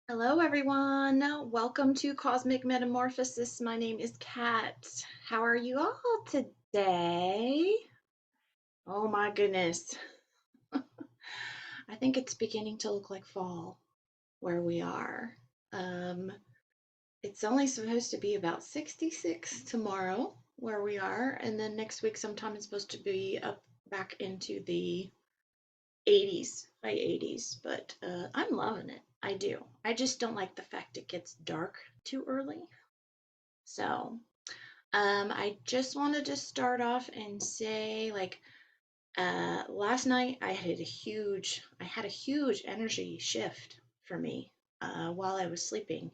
Hello, everyone. Welcome to Cosmic Metamorphosis. My name is Kat. How are you all today? Oh my goodness. I think it's beginning to look like fall where we are. Um, it's only supposed to be about 66 tomorrow where we are, and then next week sometime it's supposed to be up back into the 80s, high 80s, but I'm loving it. I do. I just don't like the fact it gets dark too early. So, I just wanted to start off and say, last night I had a huge energy shift for me while I was sleeping.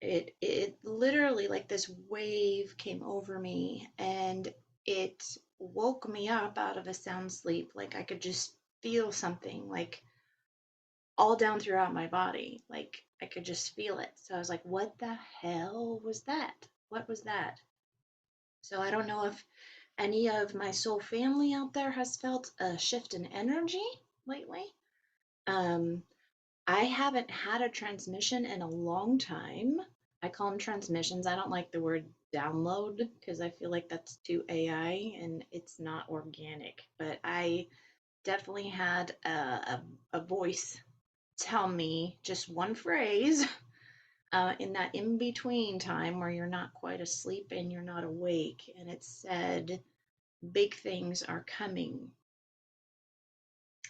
It literally like this wave came over me and it woke me up out of a sound sleep. Like I could just feel something like all down throughout my body. Like I could just feel it. So I was like, what the hell was that? What was that? So I don't know if any of my soul family out there has felt a shift in energy lately. Um, I haven't had a transmission in a long time. I call them transmissions. I don't like the word download because I feel like that's too AI and it's not organic. But I definitely had a voice tell me just one phrase in that in between time where you're not quite asleep and you're not awake. And it said, big things are coming.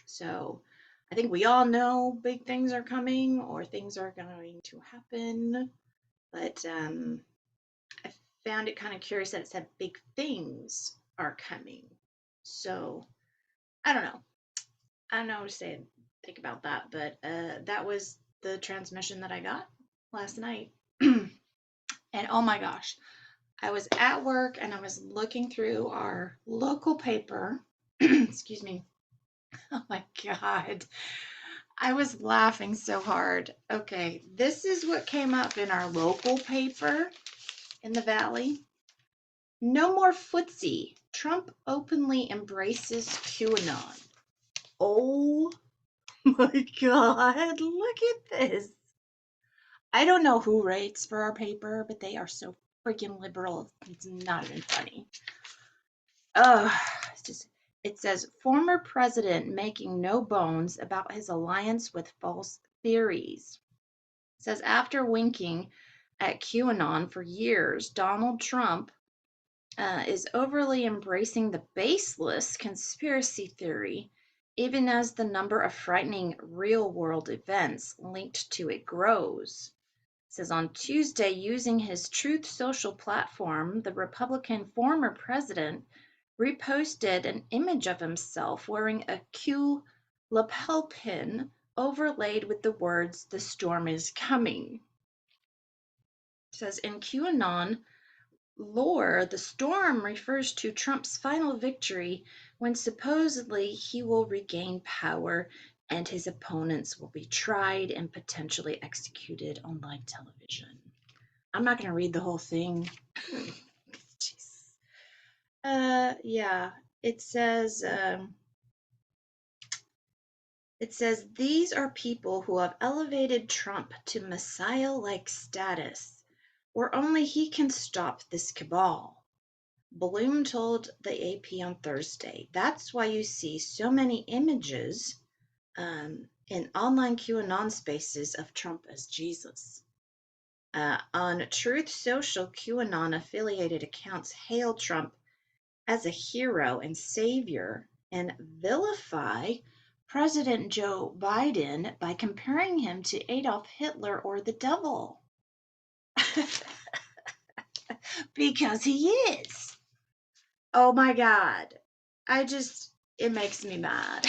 So I think we all know big things are coming or things are going to happen. But I found it kind of curious that it said big things are coming. So I don't know. I don't know what to say, think about that. But that was the transmission that I got last night. And oh my gosh, I was at work and I was looking through our local paper. Excuse me. Oh my God. I was laughing so hard. Okay, this is what came up in our local paper in the Valley. No more footsie. Trump openly embraces QAnon. Oh my God, look at this. I don't know who writes for our paper, but they are so freaking liberal. It's not even funny. It's just, it says former president making no bones about his alliance with false theories. It says after winking at QAnon for years, Donald Trump is overly embracing the baseless conspiracy theory, even as the number of frightening real world events linked to it grows. It says on Tuesday, using his Truth Social platform, the Republican former president reposted an image of himself wearing a Q lapel pin overlaid with the words, "The storm is coming." It says in QAnon lore, the storm refers to Trump's final victory when supposedly he will regain power and his opponents will be tried and potentially executed on live television. I'm not going to read the whole thing. Jeez. Yeah, it says, these are people who have elevated Trump to messiah-like status, where only he can stop this cabal. Bloom told the AP on Thursday. That's why you see so many images in online QAnon spaces of Trump as Jesus. On Truth Social, QAnon affiliated accounts hail Trump as a hero and savior and vilify President Joe Biden by comparing him to Adolf Hitler or the devil. Because he is. Oh my God. It makes me mad.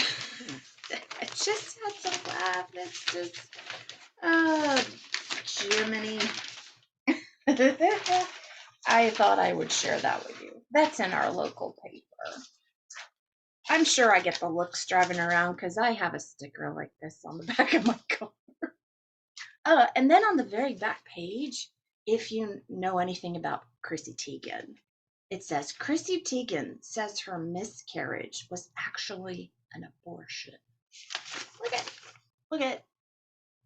I just had to laugh. It's just, oh, Jiminy. I thought I would share that with you. That's in our local paper. I'm sure I get the looks driving around because I have a sticker like this on the back of my car. And then on the very back page, if you know anything about Chrissy Teigen, it says Chrissy Teigen says her miscarriage was actually an abortion. Look at, look at.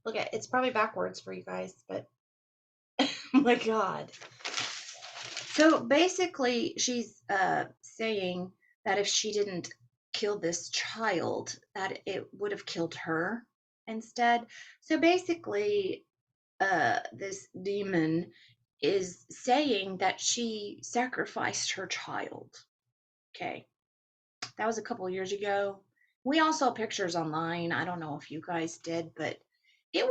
Look at it's probably backwards for you guys, but oh my God. So basically, she's saying that if she didn't kill this child, that it would have killed her instead. So basically, this demon is saying that she sacrificed her child. Okay, that was a couple years ago. We all saw pictures online. I don't know if you guys did, but it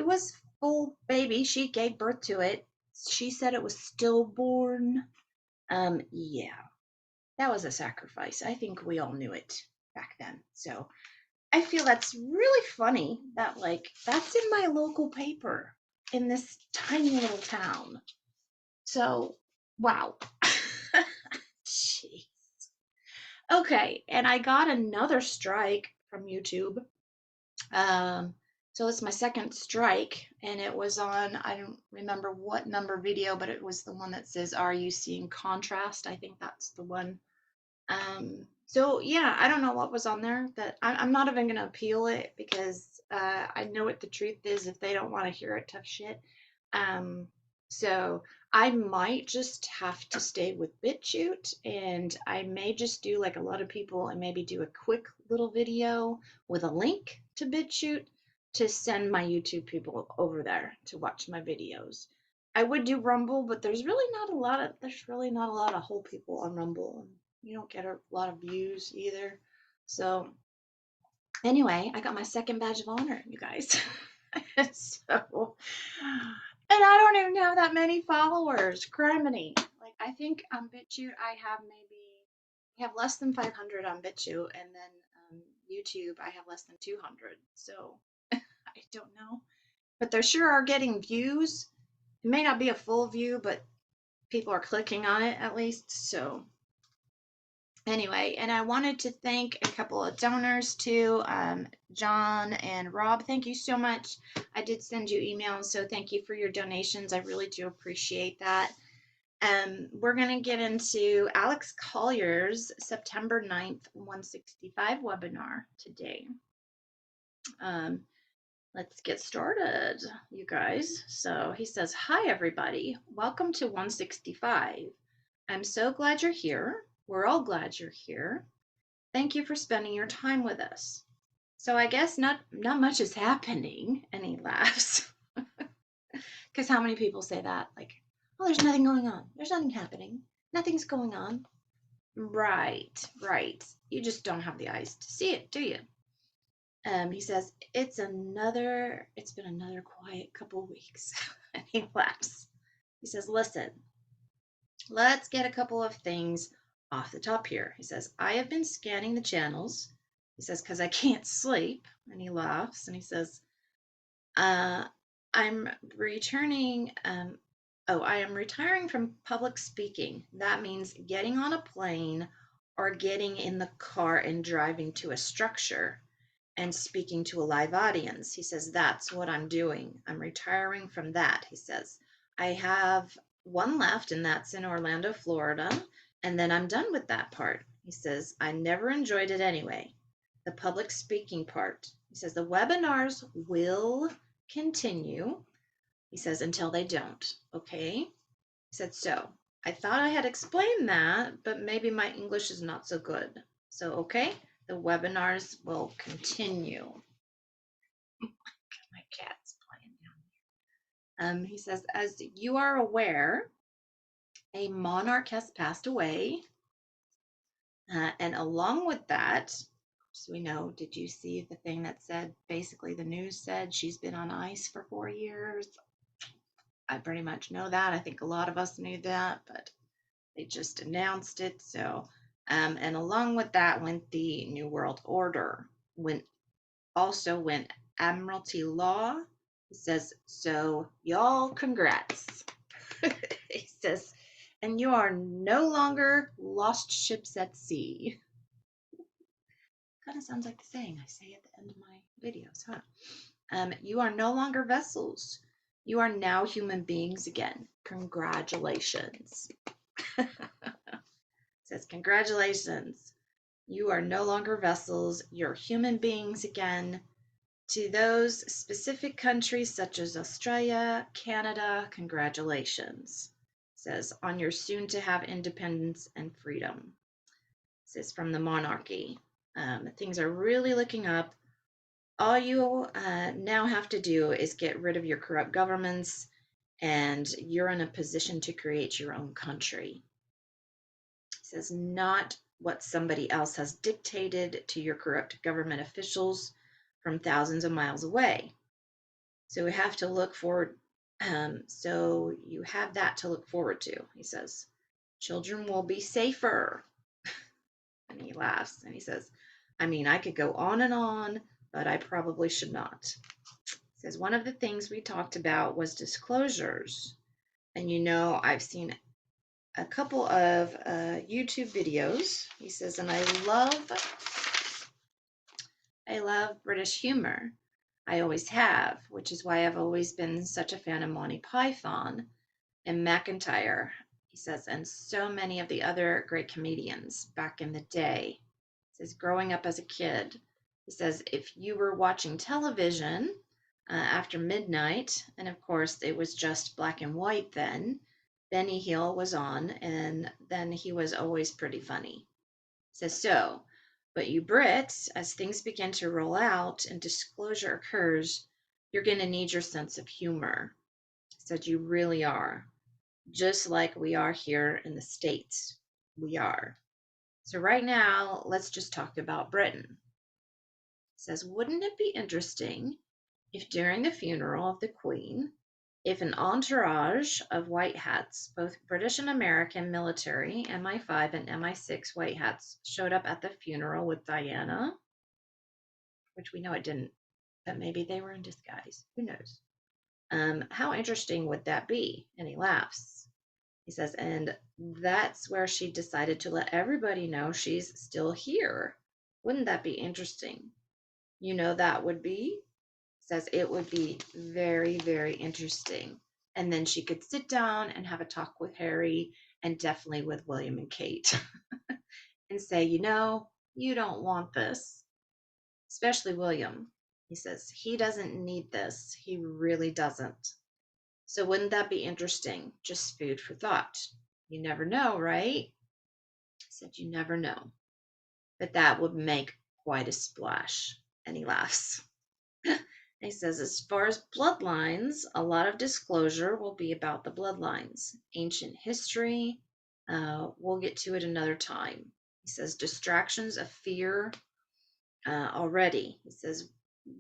was full baby. She gave birth to it. She said it was stillborn. Yeah, that was a sacrifice. I think we all knew it back then. So I feel that's really funny that like that's in my local paper in this tiny little town. So wow. Jeez. Okay, and I got another strike from YouTube. Um, so it's my second strike, and it was on, I don't remember what number video, but it was the one that says, "Are you seeing contrast?" I think that's the one. So yeah, I don't know what was on there that I'm not even gonna appeal it because I know what the truth is if they don't want to hear it, tough shit. Um, so I might just have to stay with BitChute, and I may just do like a lot of people and maybe do a quick little video with a link to BitChute to send my YouTube people over there to watch my videos. I would do Rumble, but there's really not a lot of whole people on Rumble. And you don't get a lot of views either. So anyway, I got my second badge of honor, you guys. So, and I don't even have that many followers. Criminy. Like I think on BitChute I have less than 500 on BitChute, and then YouTube I have less than 200. So I don't know, but they sure are getting views. It may not be a full view, but people are clicking on it at least. So anyway, and I wanted to thank a couple of donors too, John and Rob. Thank you so much. I did send you emails, so thank you for your donations. I really do appreciate that. We're going to get into Alex Collier's September 9th 165 webinar today. Let's get started, you guys. So he says, "Hi, everybody. Welcome to 165. I'm so glad you're here. We're all glad you're here. Thank you for spending your time with us." So I guess not much is happening, and he laughs. Because how many people say that? Like, oh, there's nothing going on. There's nothing happening. Nothing's going on. Right, right. You just don't have the eyes to see it, do you? He says, it's been another quiet couple weeks. And he laughs. He says, "Listen, let's get a couple of things off the top here." He says, "I have been scanning the channels." He says, "because I can't sleep." And he laughs and he says, I'm returning. I am retiring from public speaking. That means getting on a plane or getting in the car and driving to a structure and speaking to a live audience." He says, "That's what I'm doing. I'm retiring from that." He says, "I have one left, and that's in Orlando, Florida. And then I'm done with that part." He says, "I never enjoyed it anyway. The public speaking part." He says, "The webinars will continue." He says, "until they don't." Okay. He said, "So I thought I had explained that, but maybe my English is not so good. So, okay, the webinars will continue." My cat's playing down here. He says, "As you are aware, a monarch has passed away. And along with that, so we know, did you see the thing that said, basically the news said she's been on ice for 4 years?" I pretty much know that. I think a lot of us knew that, but they just announced it. So, and along with that went the New World Order, went Admiralty Law. He says, "So y'all, congrats." He says, "and you are no longer lost ships at sea." Kind of sounds like the saying I say at the end of my videos, huh? "You are no longer vessels. You are now human beings again. Congratulations." It says, "Congratulations. You are no longer vessels. You're human beings again. To those specific countries such as Australia, Canada, congratulations. It says, on your soon to have independence and freedom. It says, from the monarchy. Things are really looking up. All you now have to do is get rid of your corrupt governments, and you're in a position to create your own country. It says, not what somebody else has dictated to your corrupt government officials from thousands of miles away. So we have to look forward. So you have that to look forward to, he says. Children will be safer. And he laughs and he says, I mean, I could go on, but I probably should not. He says, one of the things we talked about was disclosures. And I've seen a couple of YouTube videos. He says, and I love British humor. I always have, which is why I've always been such a fan of Monty Python and McIntyre, he says, and so many of the other great comedians back in the day. He says, growing up as a kid, he says, if you were watching television after midnight, and of course it was just black and white then, Benny Hill was on, and then he was always pretty funny. He says, but you Brits, as things begin to roll out and disclosure occurs, you're going to need your sense of humor. He said, you really are. Just like we are here in the States. We are. So right now, let's just talk about Britain. It says, wouldn't it be interesting if during the funeral of the Queen, if an entourage of white hats, both British and American military, MI5 and MI6 white hats, showed up at the funeral with Diana, which we know it didn't, but maybe they were in disguise. Who knows? How interesting would that be? And he laughs. He says, and that's where she decided to let everybody know she's still here. Wouldn't that be interesting? That would be. Says it would be very, very interesting. And then she could sit down and have a talk with Harry and definitely with William and Kate and say, you don't want this, especially William. He says he doesn't need this. He really doesn't. So wouldn't that be interesting? Just food for thought. You never know, right? I said, you never know. But that would make quite a splash. And he laughs. He says, as far as bloodlines, a lot of disclosure will be about the bloodlines. Ancient history, we'll get to it another time. He says, distractions of fear already. He says,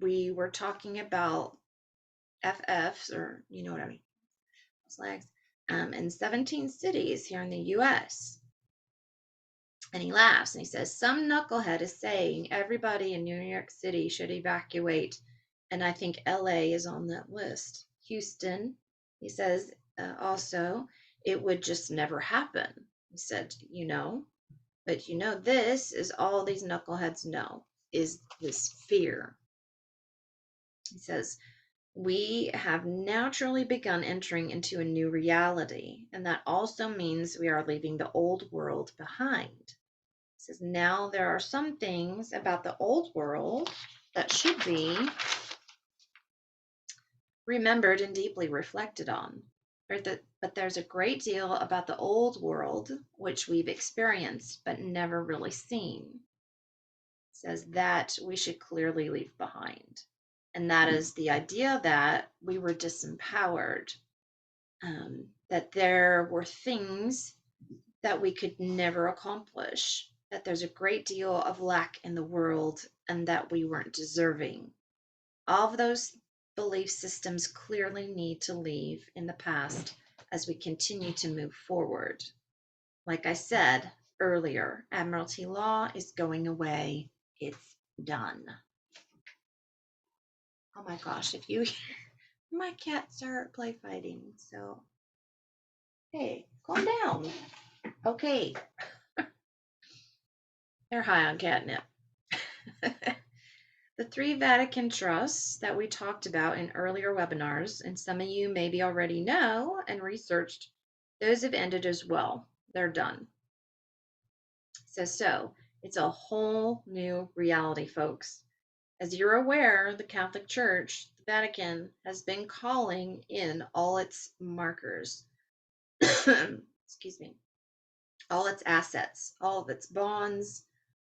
we were talking about FFs, or you know what I mean, flags, in 17 cities here in the U.S. And he laughs and he says, some knucklehead is saying everybody in New York City should evacuate. And I think LA is on that list. Houston, he says, also, it would just never happen. He said, but this is all these knuckleheads know, is this fear. He says, we have naturally begun entering into a new reality, and that also means we are leaving the old world behind. He says, now there are some things about the old world that should be remembered and deeply reflected on. But there's a great deal about the old world which we've experienced but never really seen. It says that we should clearly leave behind. And that is the idea that we were disempowered, that there were things that we could never accomplish, that there's a great deal of lack in the world, and that we weren't deserving. All of those belief systems clearly need to leave in the past as we continue to move forward. Like I said earlier, Admiralty law is going away. It's done. Oh my gosh, if you my cats are play fighting, so hey, calm down. Okay. They're high on catnip. The 3 Vatican trusts that we talked about in earlier webinars, and some of you maybe already know and researched, those have ended as well. They're done. So it's a whole new reality, folks. As you're aware, the Catholic Church, the Vatican, has been calling in all its markers, excuse me, all its assets, all of its bonds,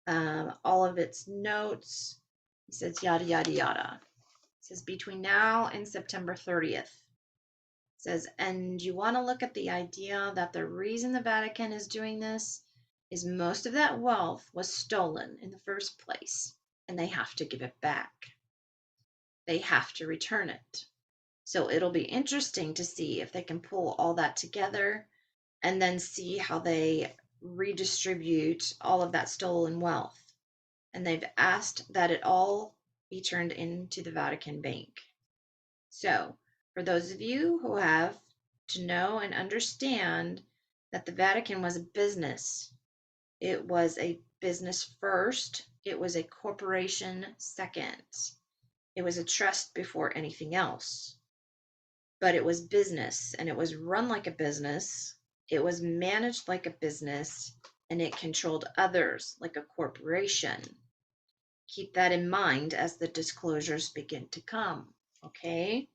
all of its notes. He says yada, yada, yada. It says between now and September 30th. It says, and you want to look at the idea that the reason the Vatican is doing this is most of that wealth was stolen in the first place, and they have to give it back. They have to return it. So it'll be interesting to see if they can pull all that together and then see how they redistribute all of that stolen wealth. And they've asked that it all be turned into the Vatican Bank. So, for those of you who have to know and understand that the Vatican was a business, it was a business first, it was a corporation second, it was a trust before anything else. But it was business, and it was run like a business, it was managed like a business, and it controlled others like a corporation. Keep that in mind as the disclosures begin to come, okay?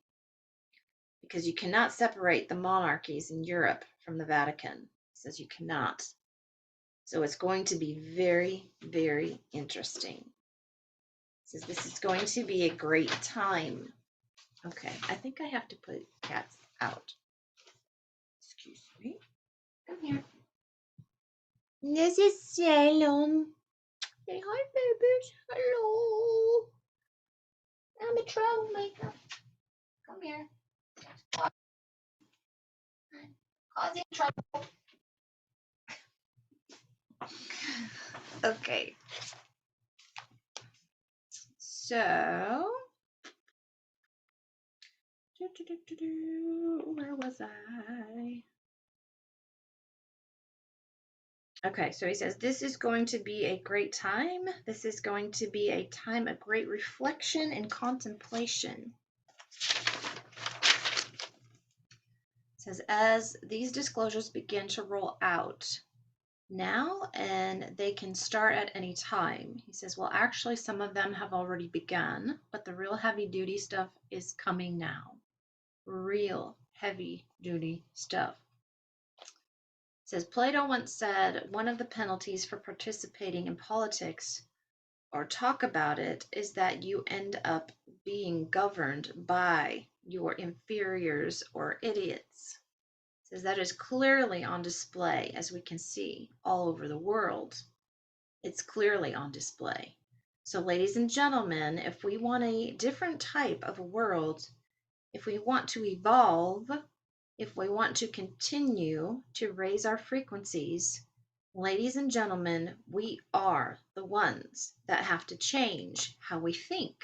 Because you cannot separate the monarchies in Europe from the Vatican. It says you cannot. So it's going to be very, very interesting. It says this is going to be a great time. Okay, I think I have to put cats out. Excuse me. Come here. This is Salem. Say hi, babies. Hello. I'm a troublemaker. Come here. Causing trouble. Okay. So, where was I? Okay, so he says, this is going to be a great time. This is going to be a time of great reflection and contemplation. It says, as these disclosures begin to roll out now, and they can start at any time. He says, well, actually, some of them have already begun, but the real heavy-duty stuff is coming now. Real heavy-duty stuff. It says, Plato once said, one of the penalties for participating in politics or talk about it is that you end up being governed by your inferiors or idiots. It says that is clearly on display, as we can see all over the world. It's clearly on display. So, ladies and gentlemen, if we want a different type of a world, if we want to evolve, if we want to continue to raise our frequencies, ladies and gentlemen, we are the ones that have to change how we think.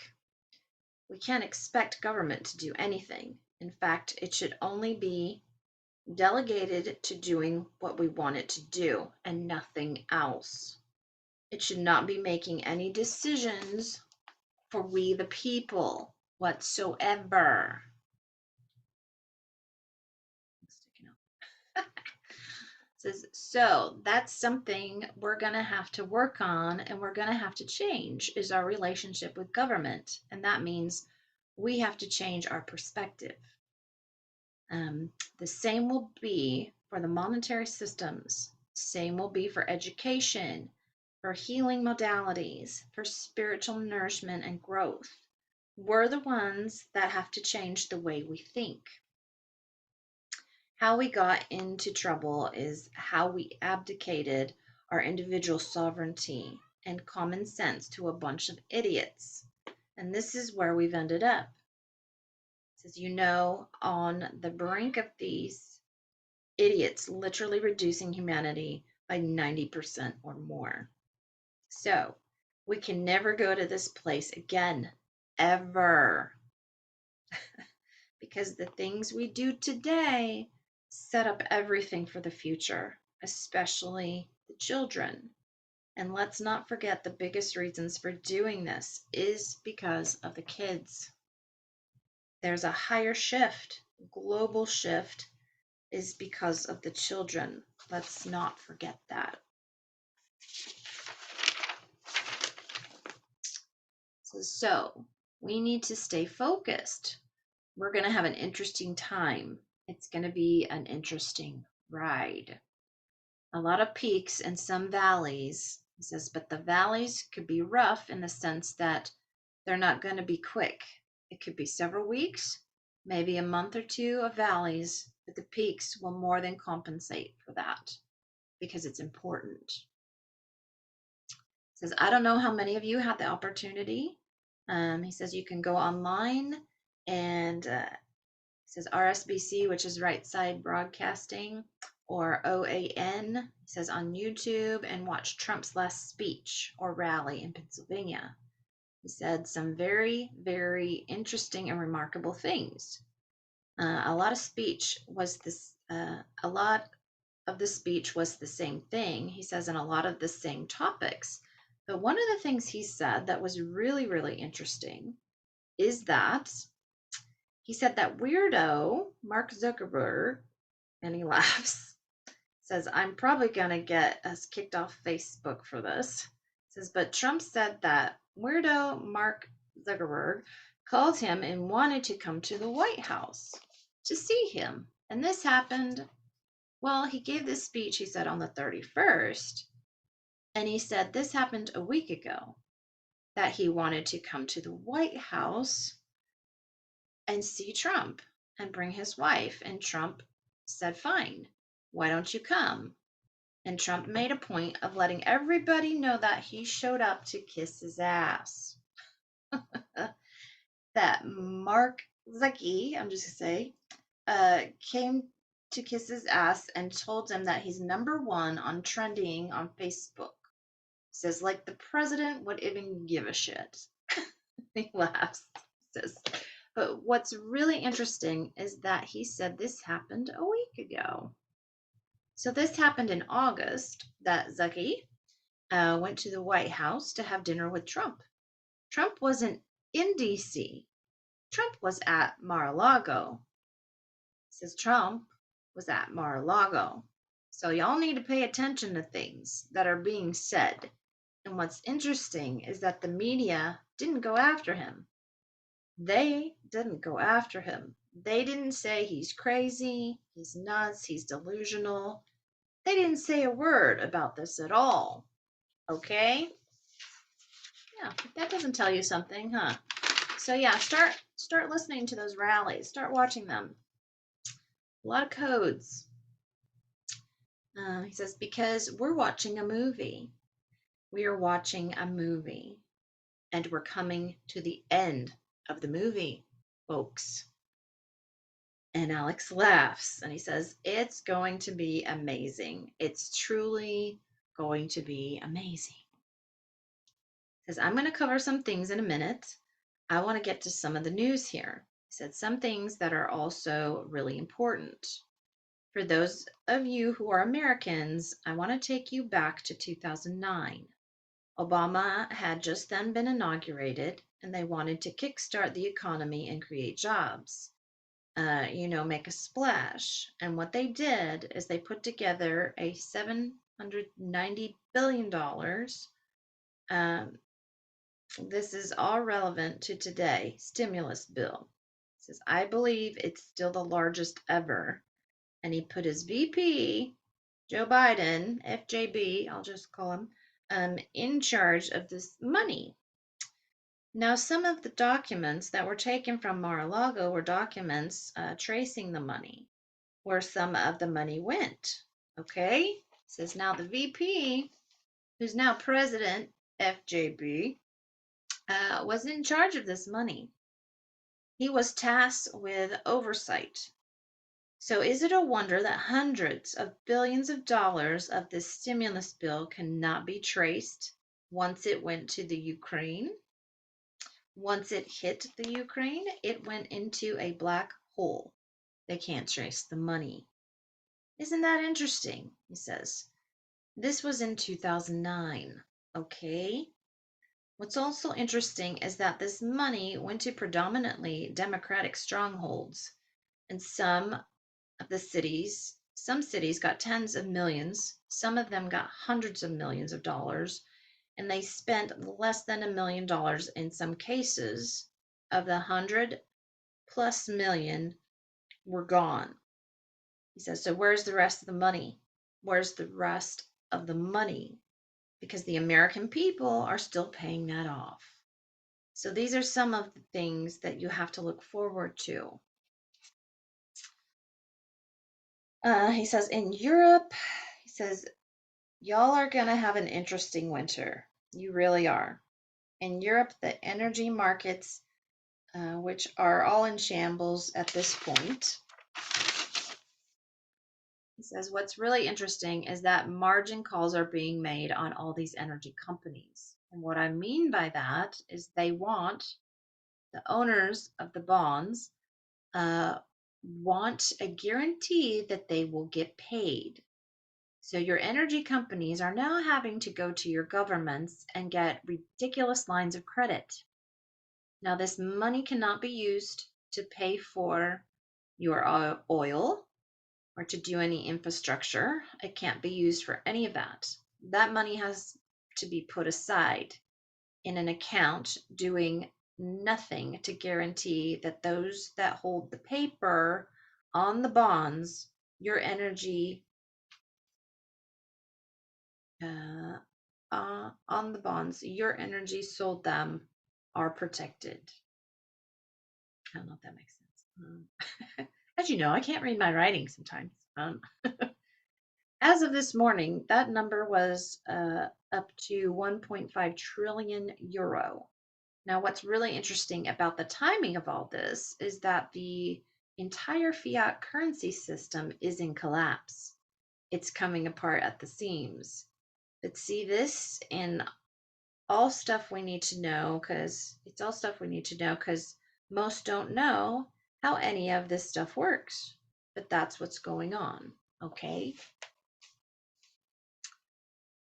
We can't expect government to do anything. In fact, it should only be delegated to doing what we want it to do and nothing else. It should not be making any decisions for we the people whatsoever. Says, so that's something we're going to have to work on and we're going to have to change is our relationship with government. And that means we have to change our perspective. The same will be for the monetary systems. Same will be for education, for healing modalities, for spiritual nourishment and growth. We're the ones that have to change the way we think. How we got into trouble is how we abdicated our individual sovereignty and common sense to a bunch of idiots. And this is where we've ended up. It says, you know, on the brink of these idiots literally reducing humanity by 90% or more. So we can never go to this place again, ever. Because the things we do today set up everything for the future, especially the children. And let's not forget the biggest reasons for doing this is because of the kids. There's a higher shift, global shift is because of the children. Let's not forget that. So we need to stay focused. We're going to have an interesting time. It's going to be an interesting ride. A lot of peaks and some valleys. He says, but the valleys could be rough in the sense that they're not going to be quick. It could be several weeks, maybe a month or two of valleys, but the peaks will more than compensate for that because it's important. He says, I don't know how many of you had the opportunity. He says you can go online and says RSBC, which is Right Side Broadcasting, or OAN, he says on YouTube, and watch Trump's last speech or rally in Pennsylvania. He said some very, very interesting and remarkable things. A lot of the speech was the same thing, he says, and a lot of the same topics. But one of the things he said that was really, really interesting is that he said that weirdo, Mark Zuckerberg, and he laughs, says, I'm probably going to get us kicked off Facebook for this. Says, but Trump said that weirdo Mark Zuckerberg called him and wanted to come to the White House to see him. And this happened, well, he gave this speech, he said, on the 31st. And he said this happened a week ago, that he wanted to come to the White House and see Trump and bring his wife. And Trump said, fine, why don't you come? And Trump made a point of letting everybody know that he showed up to kiss his ass. That Mark Zuckerberg, I'm just going to say, came to kiss his ass and told him that he's #1 on trending on Facebook. Says, like the president would even give a shit. He laughs. Says, but what's really interesting is that he said this happened a week ago. So this happened in August, that Zucky went to the White House to have dinner with Trump. Trump wasn't in D.C. Trump was at Mar-a-Lago. Says Trump was at Mar-a-Lago. So y'all need to pay attention to things that are being said. And what's interesting is that the media didn't go after him. They didn't go after him. They didn't say he's crazy, he's nuts, he's delusional. They didn't say a word about this at all. Okay? Yeah, that doesn't tell you something, huh? So yeah, start listening to those rallies. Start watching them. A lot of codes. He says, because we're watching a movie. We are watching a movie. And we're coming to the end of the movie, folks. And Alex laughs and he says, it's going to be amazing. It's truly going to be amazing. He says, I'm going to cover some things in a minute. I want to get to some of the news here. He said some things that are also really important. For those of you who are Americans, I want to take you back to 2009. Obama had just then been inaugurated, and they wanted to kickstart the economy and create jobs. Make a splash. And what they did is they put together a $790 billion. This is all relevant to today, stimulus bill. It says, I believe it's still the largest ever. And he put his VP, Joe Biden, FJB, I'll just call him, in charge of this money. Now, some of the documents that were taken from Mar-a-Lago were documents tracing the money, where some of the money went. Okay? It says now the VP, who's now President FJB, was in charge of this money. He was tasked with oversight. So is it a wonder that hundreds of billions of dollars of this stimulus bill cannot be traced once it went to the Ukraine? Once it hit the Ukraine, it went into a black hole. They can't trace the money. Isn't that interesting? He says. This was in 2009. Okay. What's also interesting is that this money went to predominantly Democratic strongholds, and some cities got tens of millions, some of them got hundreds of millions of dollars, and they spent less than $1 million in some cases. Of the 100+ million were gone. He says, so where's the rest of the money? Where's the rest of the money? Because the American people are still paying that off. So these are some of the things that you have to look forward to. He says, in Europe, he says, y'all are going to have an interesting winter. You really are. In Europe, the energy markets, which are all in shambles at this point. He says, what's really interesting is that margin calls are being made on all these energy companies. And what I mean by that is they want, the owners of the bonds want a guarantee that they will get paid. So your energy companies are now having to go to your governments and get ridiculous lines of credit. Now, this money cannot be used to pay for your oil or to do any infrastructure. It can't be used for any of that. That money has to be put aside in an account doing nothing to guarantee that those that hold the paper on the bonds, your energy on the bonds, your energy sold them are protected. I don't know if that makes sense. As you know, I can't read my writing sometimes. As of this morning, that number was up to 1.5 trillion euro. Now, what's really interesting about the timing of all this is that the entire fiat currency system is in collapse. It's coming apart at the seams. But see, this in all stuff we need to know, because it's all stuff we need to know, because most don't know how any of this stuff works. But that's what's going on, okay?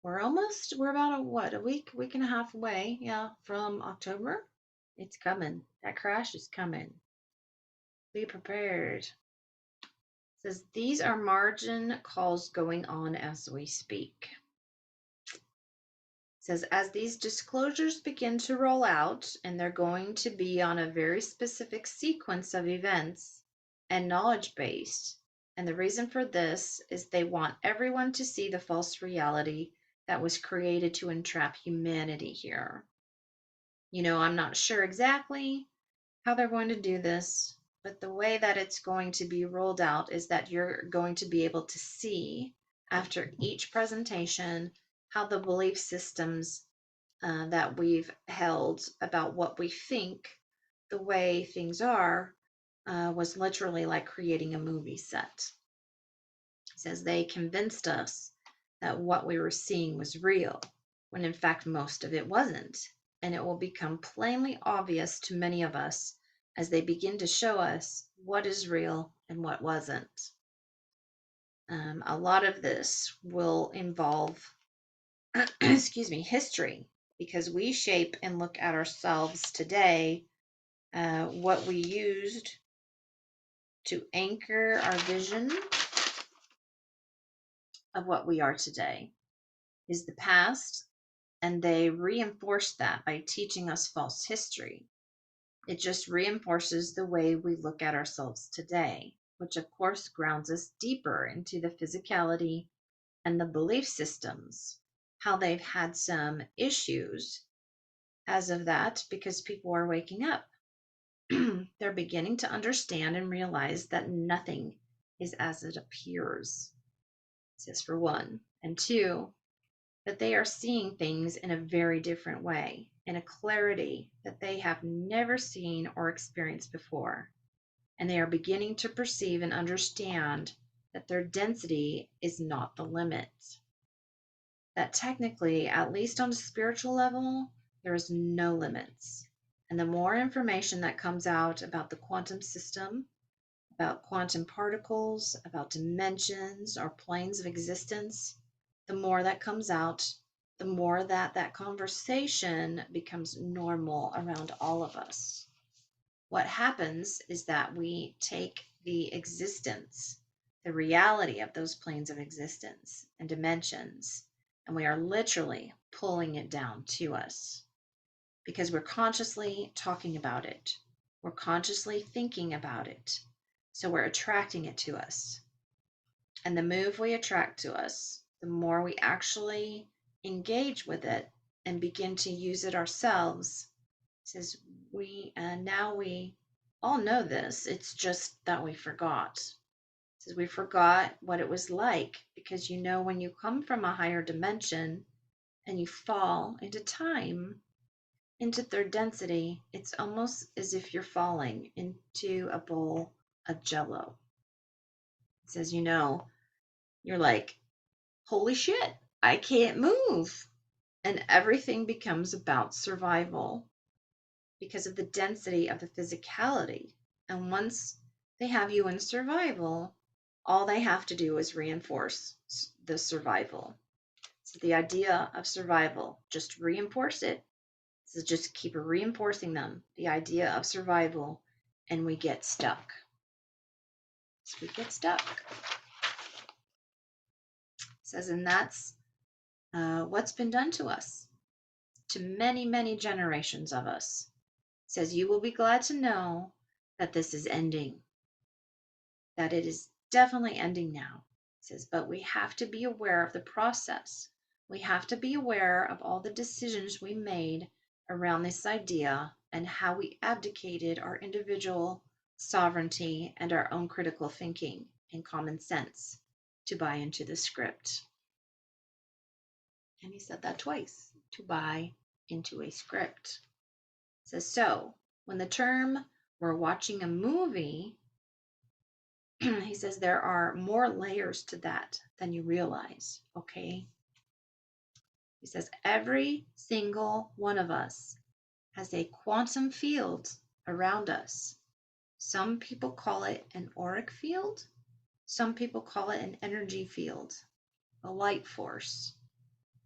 We're about a week and a half away, yeah, from October. It's coming. That crash is coming. Be prepared. It says these are margin calls going on as we speak. It says as these disclosures begin to roll out, and they're going to be on a very specific sequence of events and knowledge based. And the reason for this is they want everyone to see the false reality that was created to entrap humanity here. You know, I'm not sure exactly how they're going to do this, but the way that it's going to be rolled out is that you're going to be able to see after each presentation how the belief systems that we've held about what we think the way things are was literally like creating a movie set. It says they convinced us that what we were seeing was real, when in fact most of it wasn't. And it will become plainly obvious to many of us as they begin to show us what is real and what wasn't. A lot of this will involve, excuse me, history, because we shape and look at ourselves today, what we used to anchor our vision of what we are today is the past, and they reinforce that by teaching us false history. It just reinforces the way we look at ourselves today, which of course grounds us deeper into the physicality and the belief systems, how they've had some issues as of that because people are waking up. They're beginning to understand and realize that nothing is as it appears. It says for one. And two, that they are seeing things in a very different way, in a clarity that they have never seen or experienced before. And they are beginning to perceive and understand that their density is not the limit. That technically, at least on a spiritual level, there is no limits. And the more information that comes out about the quantum system, about quantum particles, about dimensions or planes of existence, the more that comes out, the more that conversation becomes normal around all of us. What happens is that we take the existence, the reality of those planes of existence and dimensions, and we are literally pulling it down to us because we're consciously talking about it. We're consciously thinking about it. So we're attracting it to us. And the more we attract to us, the more we actually engage with it and begin to use it ourselves. It says now we all know this. It's just that we forgot. It says we forgot what it was like because when you come from a higher dimension and you fall into time, into third density, it's almost as if you're falling into a bowl of jello. It says, you're like, holy shit, I can't move. And everything becomes about survival because of the density of the physicality. And once they have you in survival, all they have to do is reinforce the survival. So the idea of survival, just reinforce it. So just keep reinforcing them, the idea of survival, and we get stuck. So we get stuck. It says, and that's what's been done to us, to many, many generations of us. It says, you will be glad to know that this is ending, that it is definitely ending now. It says, but we have to be aware of the process. We have to be aware of all the decisions we made around this idea and how we abdicated our individual sovereignty and our own critical thinking and common sense to buy into the script. And he said that twice, to buy into a script. It says, so when the term we're watching a movie, he says there are more layers to that than you realize, okay? He says every single one of us has a quantum field around us. Some people call it an auric field. Some people call it an energy field, a light force,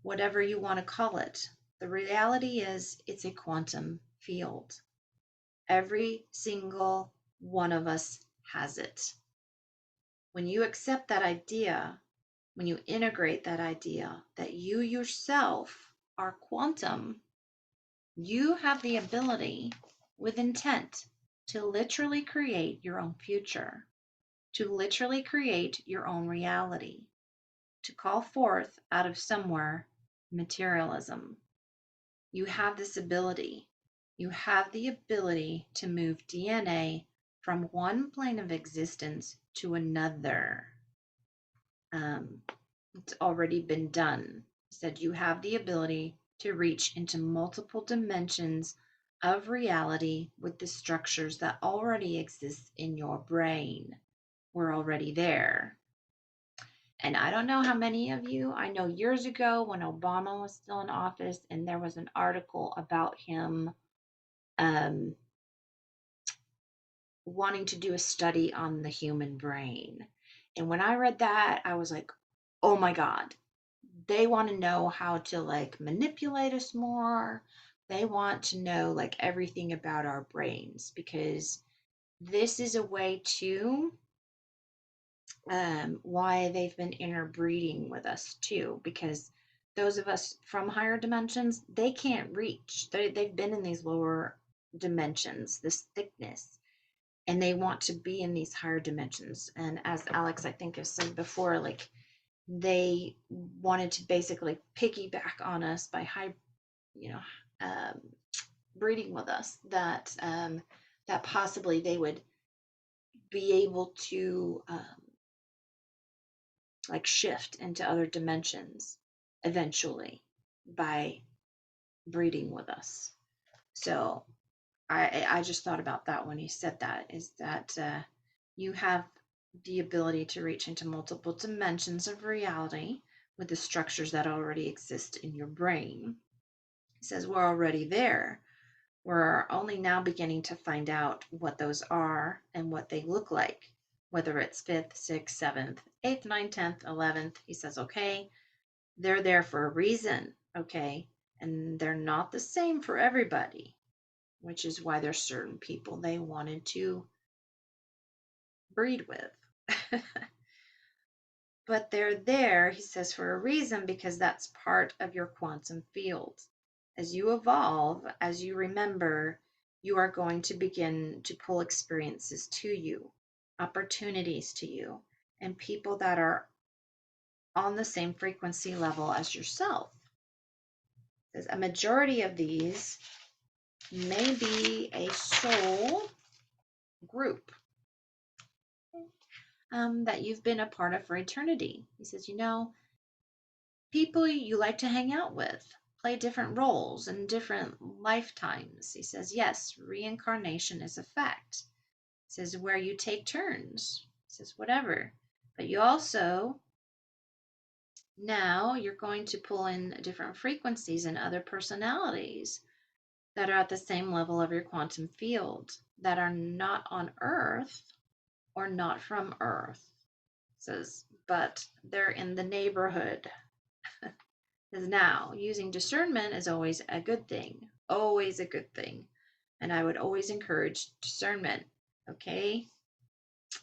whatever you want to call it. The reality is it's a quantum field. Every single one of us has it. When you accept that idea, when you integrate that idea that you yourself are quantum, you have the ability with intent to literally create your own future, to literally create your own reality, to call forth out of somewhere materialism. You have this ability. You have the ability to move DNA from one plane of existence to another. It's already been done. He said you have the ability to reach into multiple dimensions of reality with the structures that already exist in your brain. We're already there. And I don't know how many of you, I know years ago when Obama was still in office and there was an article about him wanting to do a study on the human brain. And when I read that, I was like, oh my God, they want to know how to manipulate us more. They want to know everything about our brains because this is a way to why they've been interbreeding with us too, because those of us from higher dimensions, they can't reach. They've been in these lower dimensions, this thickness, and they want to be in these higher dimensions. And as Alex, I think, has said before, they wanted to basically piggyback on us by breeding with us, that possibly they would be able to shift into other dimensions eventually by breeding with us. So I just thought about that when he said that, is that you have the ability to reach into multiple dimensions of reality with the structures that already exist in your brain. He says we're already there. We're only now beginning to find out what those are and what they look like, whether it's 5th, 6th, 7th, 8th, 9th, 10th, 11th. He says, okay, they're there for a reason, okay? And they're not the same for everybody, which is why there's certain people they wanted to breed with. But they're there, he says, for a reason, because that's part of your quantum field. As you evolve, as you remember, you are going to begin to pull experiences to you, opportunities to you, and people that are on the same frequency level as yourself. Says a majority of these may be a soul group that you've been a part of for eternity. He says, people you like to hang out with play different roles in different lifetimes. He says, yes, reincarnation is a fact. He says, where you take turns. He says, whatever. But you also, now you're going to pull in different frequencies and other personalities that are at the same level of your quantum field, that are not on Earth or not from Earth. It says, but they're in the neighborhood. Because now using discernment is always a good thing, always a good thing. And I would always encourage discernment. Okay. It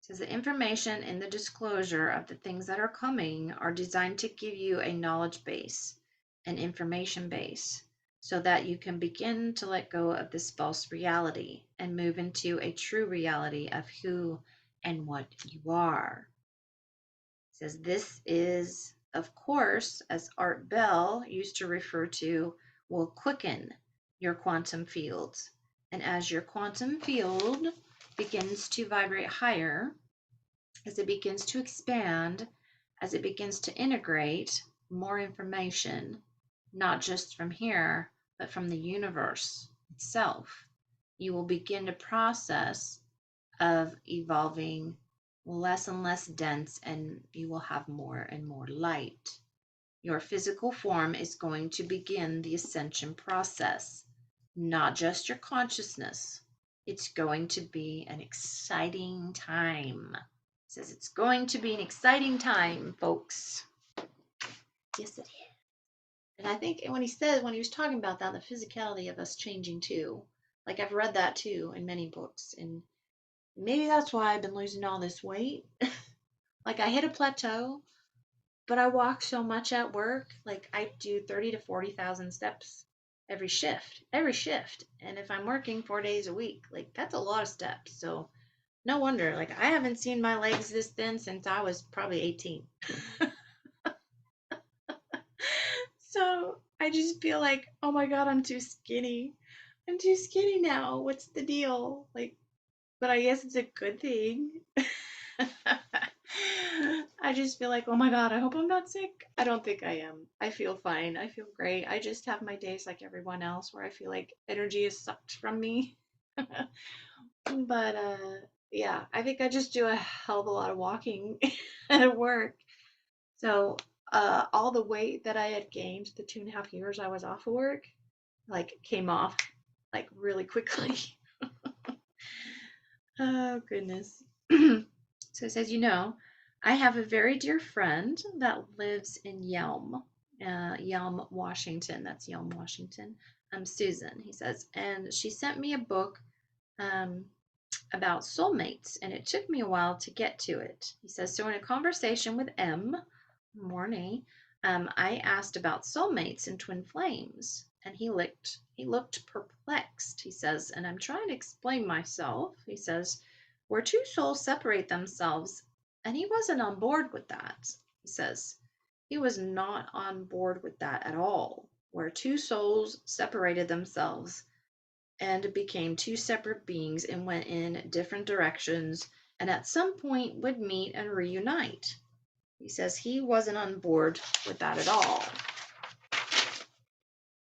says the information in the disclosure of the things that are coming are designed to give you a knowledge base, an information base, so that you can begin to let go of this false reality and move into a true reality of who and what you are. It says this is, of course, as Art Bell used to refer to, will quicken your quantum fields. And as your quantum field begins to vibrate higher, as it begins to expand, as it begins to integrate more information, not just from here, but from the universe itself, you will begin to process of evolving less and less dense, and you will have more and more light. Your physical form is going to begin the ascension process, not just your consciousness. It's going to be an exciting time. It says it's going to be an exciting time, folks. Yes, it is. And I think when he was talking about that, the physicality of us changing too, like I've read that too in many books, and maybe that's why I've been losing all this weight. Like I hit a plateau, but I walk so much at work. Like I do 30 to 40,000 steps every shift. And if I'm working 4 days a week, like that's a lot of steps. So no wonder, like I haven't seen my legs this thin since I was probably 18. So I just feel like, oh my God, I'm too skinny. I'm too skinny now. What's the deal? Like, but I guess it's a good thing. I just feel like, oh my God, I hope I'm not sick. I don't think I am. I feel fine. I feel great. I just have my days like everyone else where I feel like energy is sucked from me. But yeah, I think I just do a hell of a lot of walking at work. So all the weight that I had gained the 2.5 years I was off of work, like came off like really quickly. Oh goodness. So it says, I have a very dear friend that lives in Yelm, Washington. That's Yelm, Washington. Susan, he says, and she sent me a book about soulmates, and it took me a while to get to it. He says, so in a conversation with Mornay, I asked about soulmates and twin flames, and he looked perplexed. He says, and I'm trying to explain myself. He says, where two souls separate themselves, and he wasn't on board with that. He says, he was not on board with that at all. Where two souls separated themselves and became two separate beings and went in different directions, and at some point would meet and reunite. He says he wasn't on board with that at all.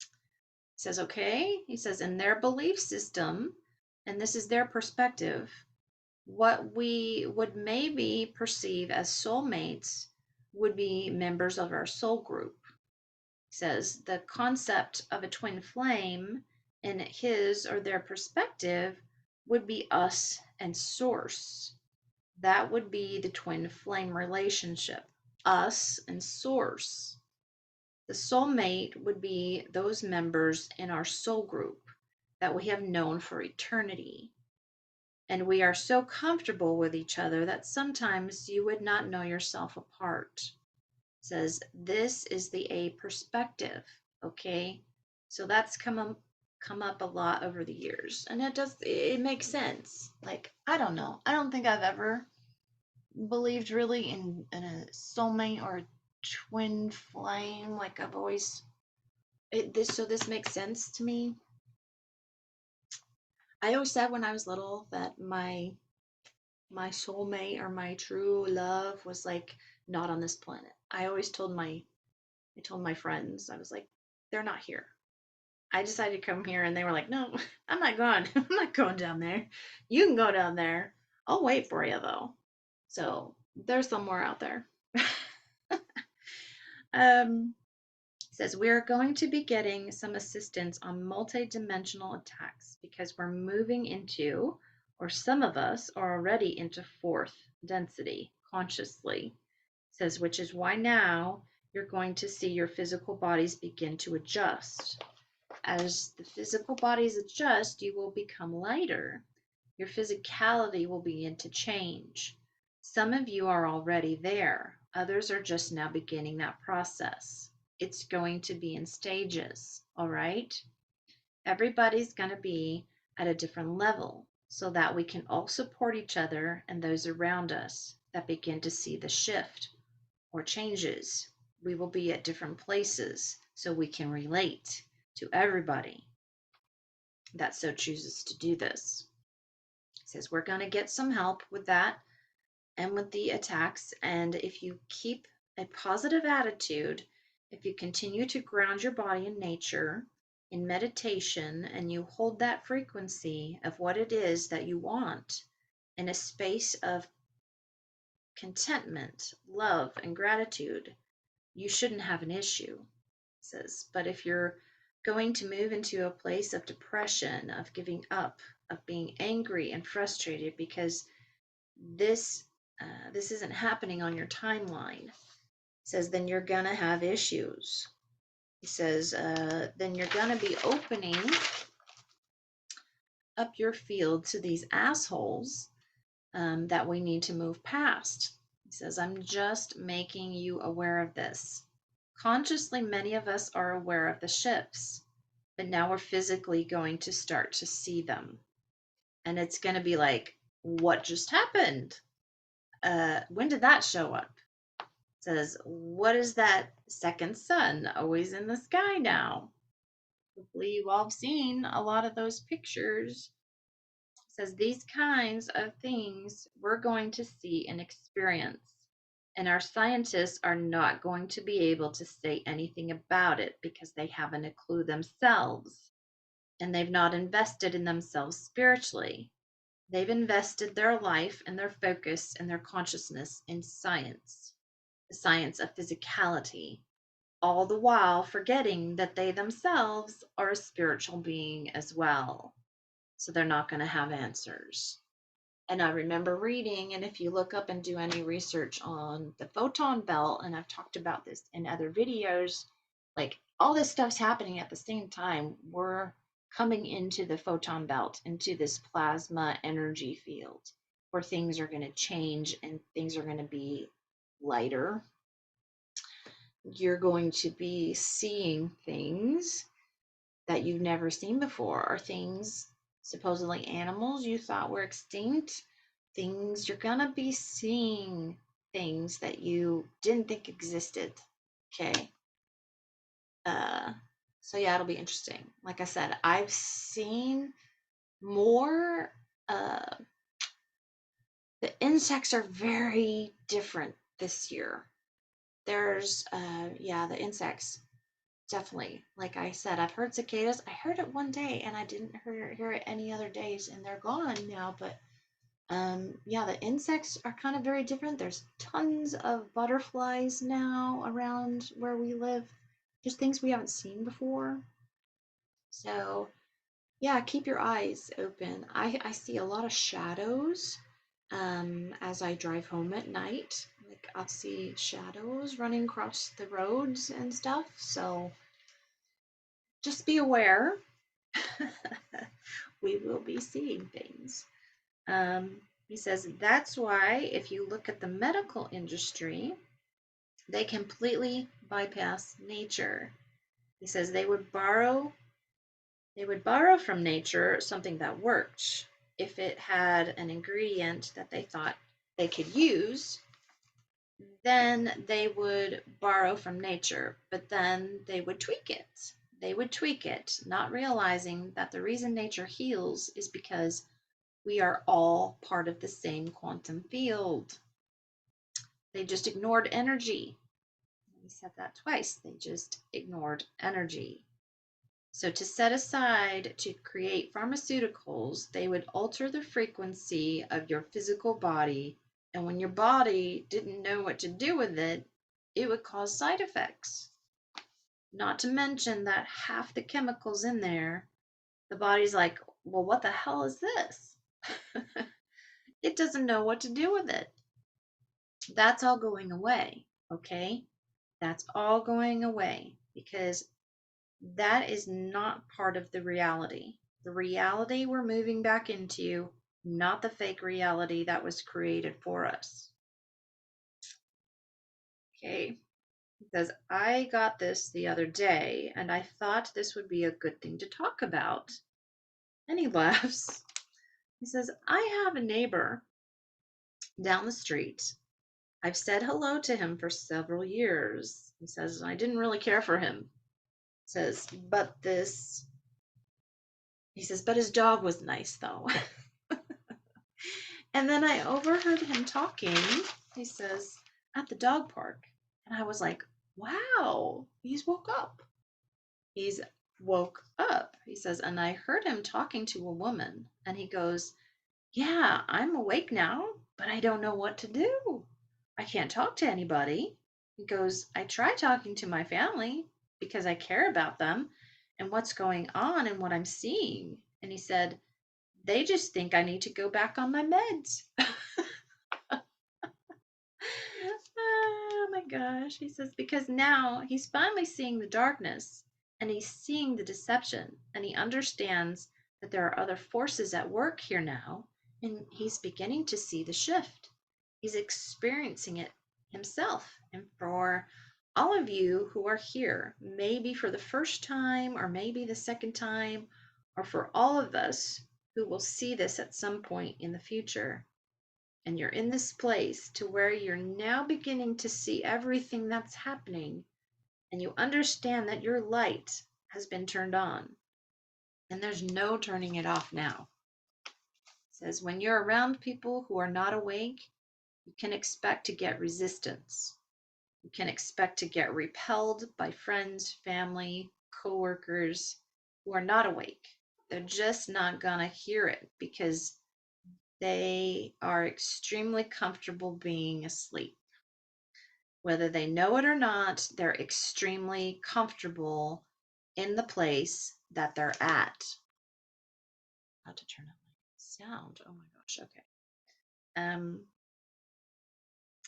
He says, okay. He says, in their belief system, and this is their perspective, what we would maybe perceive as soulmates would be members of our soul group. He says the concept of a twin flame in his or their perspective would be us and source. That would be the twin flame relationship, us and source. The soulmate would be those members in our soul group that we have known for eternity. And we are so comfortable with each other that sometimes you would not know yourself apart. It says this is the A perspective. Okay. So that's come up a lot over the years. And it makes sense. Like, I don't know. I don't think I've ever believed really in a soulmate or a twin flame. Like I've always this makes sense to me. I always said when I was little that my soulmate or my true love was like not on this planet. I told my friends, I was like, they're not here. I decided to come here and they were like, no, I'm not going. I'm not going down there. You can go down there. I'll wait for you though. So they're somewhere out there. um, says we're going to be getting some assistance on multi-dimensional attacks because we're moving into, or some of us are already into fourth density consciously. Says which is why now you're going to see your physical bodies begin to adjust. As the physical bodies adjust, you will become lighter. Your physicality will begin to change. Some of you are already there. Others are just now beginning that process. It's going to be in stages, all right? Everybody's going to be at a different level so that we can all support each other and those around us that begin to see the shift or changes. We will be at different places so we can relate to everybody that so chooses to do this. It says we're going to get some help with that and with the attacks. And if you keep a positive attitude, if you continue to ground your body in nature, in meditation, and you hold that frequency of what it is that you want in a space of contentment, love, and gratitude, you shouldn't have an issue. It says, but if you're going to move into a place of depression, of giving up, of being angry and frustrated because this this isn't happening on your timeline. He says, then you're gonna have issues. He says, then you're gonna be opening up your field to these assholes that we need to move past. He says, I'm just making you aware of this. Consciously, many of us are aware of the shifts, but now we're physically going to start to see them. And it's going to be like, what just happened? When did that show up? It says, what is that second sun always in the sky now? Hopefully you've all seen a lot of those pictures. It says these kinds of things we're going to see and experience. And our scientists are not going to be able to say anything about it because they haven't a clue themselves. And they've not invested in themselves spiritually. They've invested their life and their focus and their consciousness in science, the science of physicality, all the while forgetting that they themselves are a spiritual being as well. So they're not going to have answers. And I remember reading, and if you look up and do any research on the photon belt, and I've talked about this in other videos, like all this stuff's happening at the same time. We're coming into the photon belt, into this plasma energy field where things are going to change and things are going to be lighter. You're going to be seeing things that you've never seen before, or things, supposedly animals you thought were extinct. Things you're gonna be seeing, things that you didn't think existed. Okay. So yeah, it'll be interesting. Like I said, I've seen more. The insects are very different this year. There's yeah, the insects definitely. Like I said, I've heard cicadas. I heard it one day and I didn't hear it any other days, and they're gone now. But yeah, the insects are kind of very different. There's tons of butterflies now around where we live, just things we haven't seen before. So yeah, keep your eyes open. I see a lot of shadows as I drive home at night. Like I'll see shadows running across the roads and stuff. So just be aware. We will be seeing things. He says that's why if you look at the medical industry, they completely bypass nature. He says they would borrow from nature something that worked. If it had an ingredient that they thought they could use, then they would borrow from nature, but then they would tweak it. They would tweak it, not realizing that the reason nature heals is because we are all part of the same quantum field. They just ignored energy. We said that twice. They just ignored energy. So to set aside to create pharmaceuticals, they would alter the frequency of your physical body. And when your body didn't know what to do with it, it would cause side effects. Not to mention that half the chemicals in there, the body's like, well, what the hell is this? It doesn't know what to do with it. That's all going away, okay? That's all going away because that is not part of the reality. The reality we're moving back into, not the fake reality that was created for us. Okay. He says, I got this the other day and I thought this would be a good thing to talk about. And he laughs. He says, I have a neighbor down the street. I've said hello to him for several years. He says, I didn't really care for him. He says, but his dog was nice though. And then I overheard him talking, he says, at the dog park. And I was like, wow, he's woke up. He's woke up. He says, and I heard him talking to a woman. And he goes, yeah, I'm awake now, but I don't know what to do. I can't talk to anybody. He goes, I try talking to my family because I care about them and what's going on and what I'm seeing. And he said, they just think I need to go back on my meds. Oh my gosh. He says, because now he's finally seeing the darkness and he's seeing the deception and he understands that there are other forces at work here now and he's beginning to see the shift. He's experiencing it himself. And for all of you who are here, maybe for the first time or maybe the second time, or for all of us who will see this at some point in the future, and you're in this place to where you're now beginning to see everything that's happening and you understand that your light has been turned on and there's no turning it off now. It says when you're around people who are not awake, you can expect to get resistance. You can expect to get repelled by friends, family, coworkers who are not awake. They're just not gonna hear it because they are extremely comfortable being asleep. Whether they know it or not, they're extremely comfortable in the place that they're at. How to turn up my sound. Oh my gosh. Okay.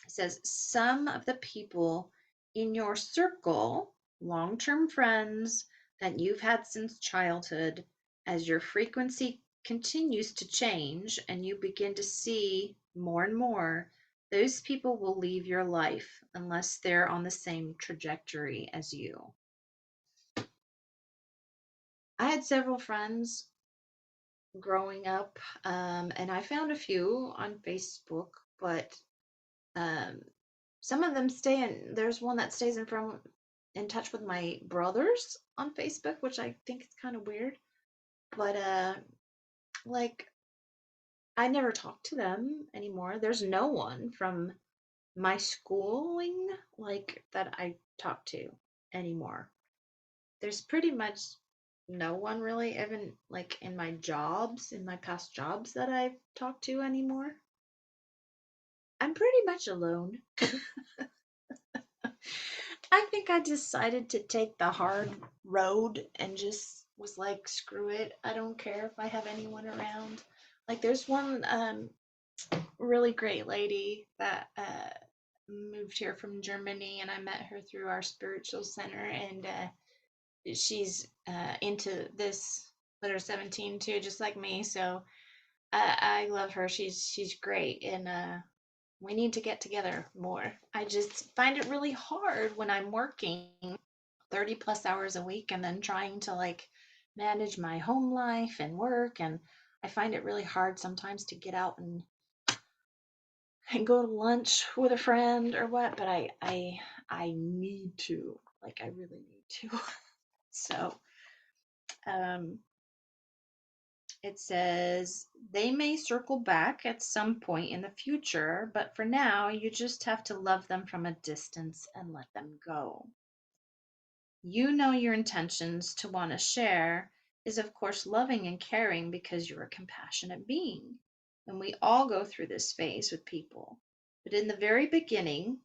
It says some of the people in your circle, long-term friends that you've had since childhood, as your frequency continues to change and you begin to see more and more, those people will leave your life unless they're on the same trajectory as you. I had several friends growing up, and I found a few on Facebook, but um, some of them stay in. There's one that stays in touch with my brothers on Facebook, which I think is kind of weird. But like I never talk to them anymore. There's no one from my schooling like that I talk to anymore. There's pretty much no one really, even like in my past jobs that I've talked to anymore. I'm pretty much alone. I think I decided to take the hard road and just was like, screw it. I don't care if I have anyone around. Like, there's one really great lady that moved here from Germany, and I met her through our spiritual center, and she's into this letter 17 too, just like me. So I love her. She's great, and we need to get together more. I just find it really hard when I'm working 30 plus hours a week and then trying to like manage my home life and work, and I find it really hard sometimes to get out and go to lunch with a friend or what, but I need to. Like I really need to. So, um it says they may circle back at some point in the future, but for now, you just have to love them from a distance and let them go. You know your intentions to want to share is, of course, loving and caring because you're a compassionate being. And we all go through this phase with people. But in the very beginning,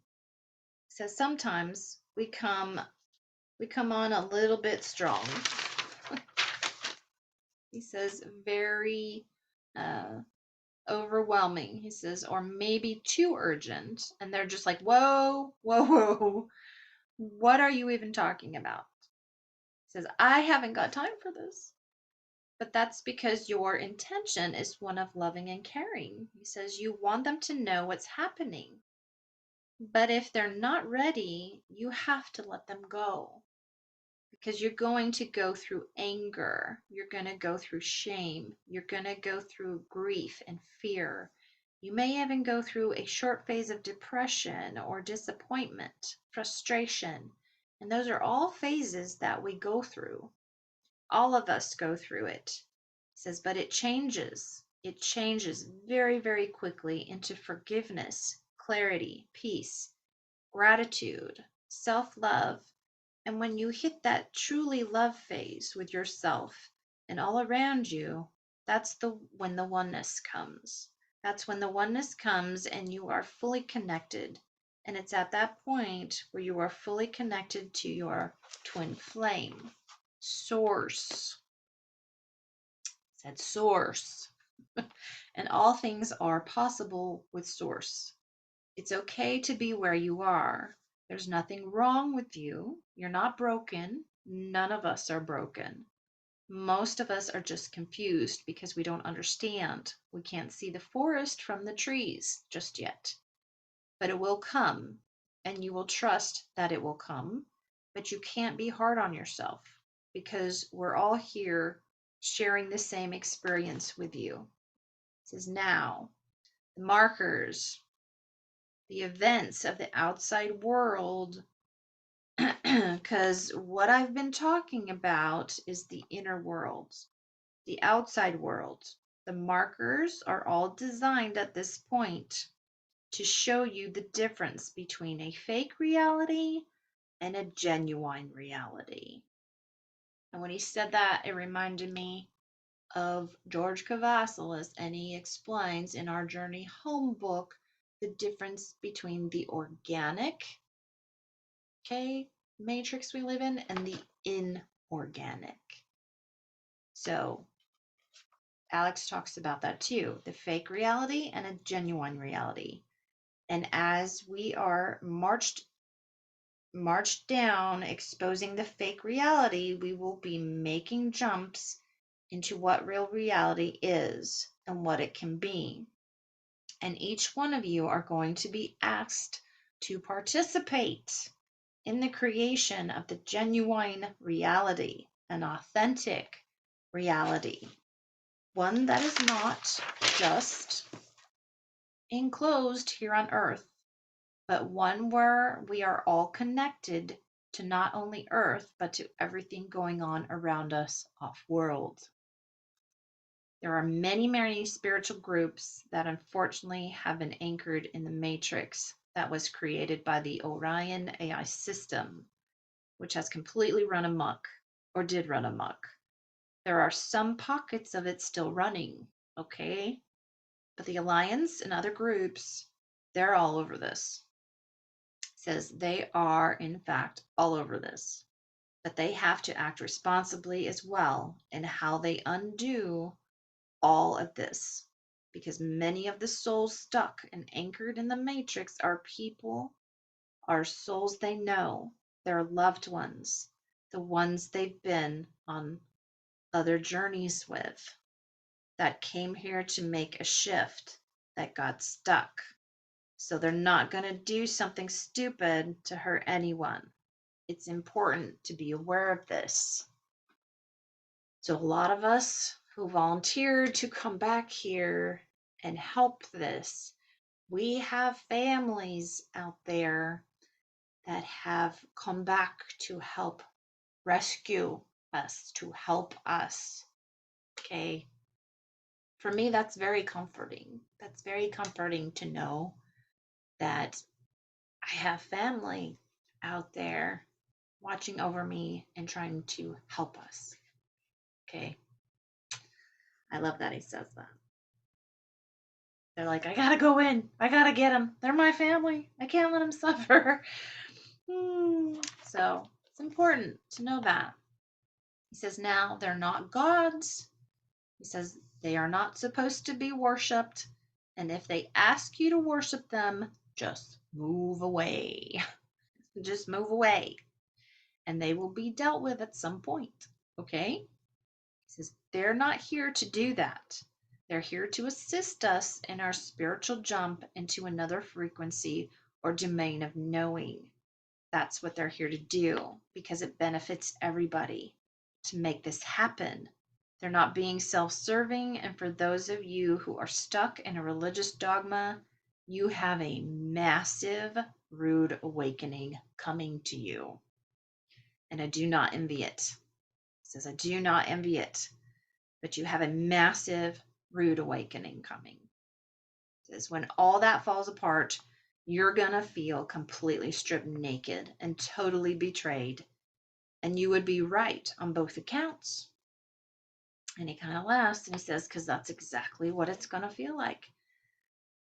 it says sometimes we come on a little bit strong. He says very uh, overwhelming. He says, or maybe too urgent. And they're just like, whoa, whoa, whoa. What are you even talking about? He says, I haven't got time for this. But that's because your intention is one of loving and caring. He says, you want them to know what's happening. But if they're not ready, you have to let them go. Because you're going to go through anger, you're going to go through shame, you're going to go through grief and fear. You may even go through a short phase of depression or disappointment, frustration. And those are all phases that we go through. All of us go through it. He says, but it changes. It changes very, very quickly into forgiveness, clarity, peace, gratitude, self love, and when you hit that truly love phase with yourself and all around you, that's the when the oneness comes. That's when the oneness comes and you are fully connected. And it's at that point where you are fully connected to your twin flame, source. Said source. And all things are possible with source. It's okay to be where you are. There's nothing wrong with you. You're not broken. None of us are broken. Most of us are just confused because we don't understand. We can't see the forest from the trees just yet. But it will come, and you will trust that it will come. But you can't be hard on yourself because we're all here sharing the same experience with you. It says now, the markers, the events of the outside world, because what I've been talking about is the inner world, the outside world. The markers are all designed at this point to show you the difference between a fake reality and a genuine reality. And when he said that, it reminded me of George Cavassalis, and he explains in our Journey Home book the difference between the organic, okay, matrix we live in and the inorganic. So Alex talks about that too, the fake reality and a genuine reality. And as we are marched down exposing the fake reality, we will be making jumps into what real reality is and what it can be. And each one of you are going to be asked to participate in the creation of the genuine reality, an authentic reality, one that is not just enclosed here on earth, but one where we are all connected to not only earth, but to everything going on around us off world. There are many, many spiritual groups that unfortunately have been anchored in the matrix that was created by the Orion AI system, which has completely run amok, or did run amok. There are some pockets of it still running, okay? But the Alliance and other groups, they're all over this. It says they are, in fact, all over this. But they have to act responsibly as well in how they undo all of this. Because many of the souls stuck and anchored in the matrix are people, are souls they know, their loved ones, the ones they've been on other journeys with, that came here to make a shift that got stuck. So they're not going to do something stupid to hurt anyone. It's important to be aware of this. So a lot of us who volunteered to come back here and help this, we have families out there that have come back to help rescue us, to help us. Okay. For me, that's very comforting. That's very comforting to know that I have family out there watching over me and trying to help us. Okay. I love that he says that. They're like, I gotta go in. I gotta get them. They're my family. I can't let them suffer. So it's important to know that. He says, now they're not gods. He says they are not supposed to be worshipped. And if they ask you to worship them, just move away. Just move away. And they will be dealt with at some point. Okay? He says they're not here to do that. They're here to assist us in our spiritual jump into another frequency or domain of knowing. That's what they're here to do because it benefits everybody to make this happen. They're not being self-serving. And for those of you who are stuck in a religious dogma, you have a massive, rude awakening coming to you. And I do not envy it. It says, I do not envy it. But you have a massive, rude awakening coming. It says, when all that falls apart, you're going to feel completely stripped naked and totally betrayed. And you would be right on both accounts. And he kind of laughs and he says, because that's exactly what it's going to feel like.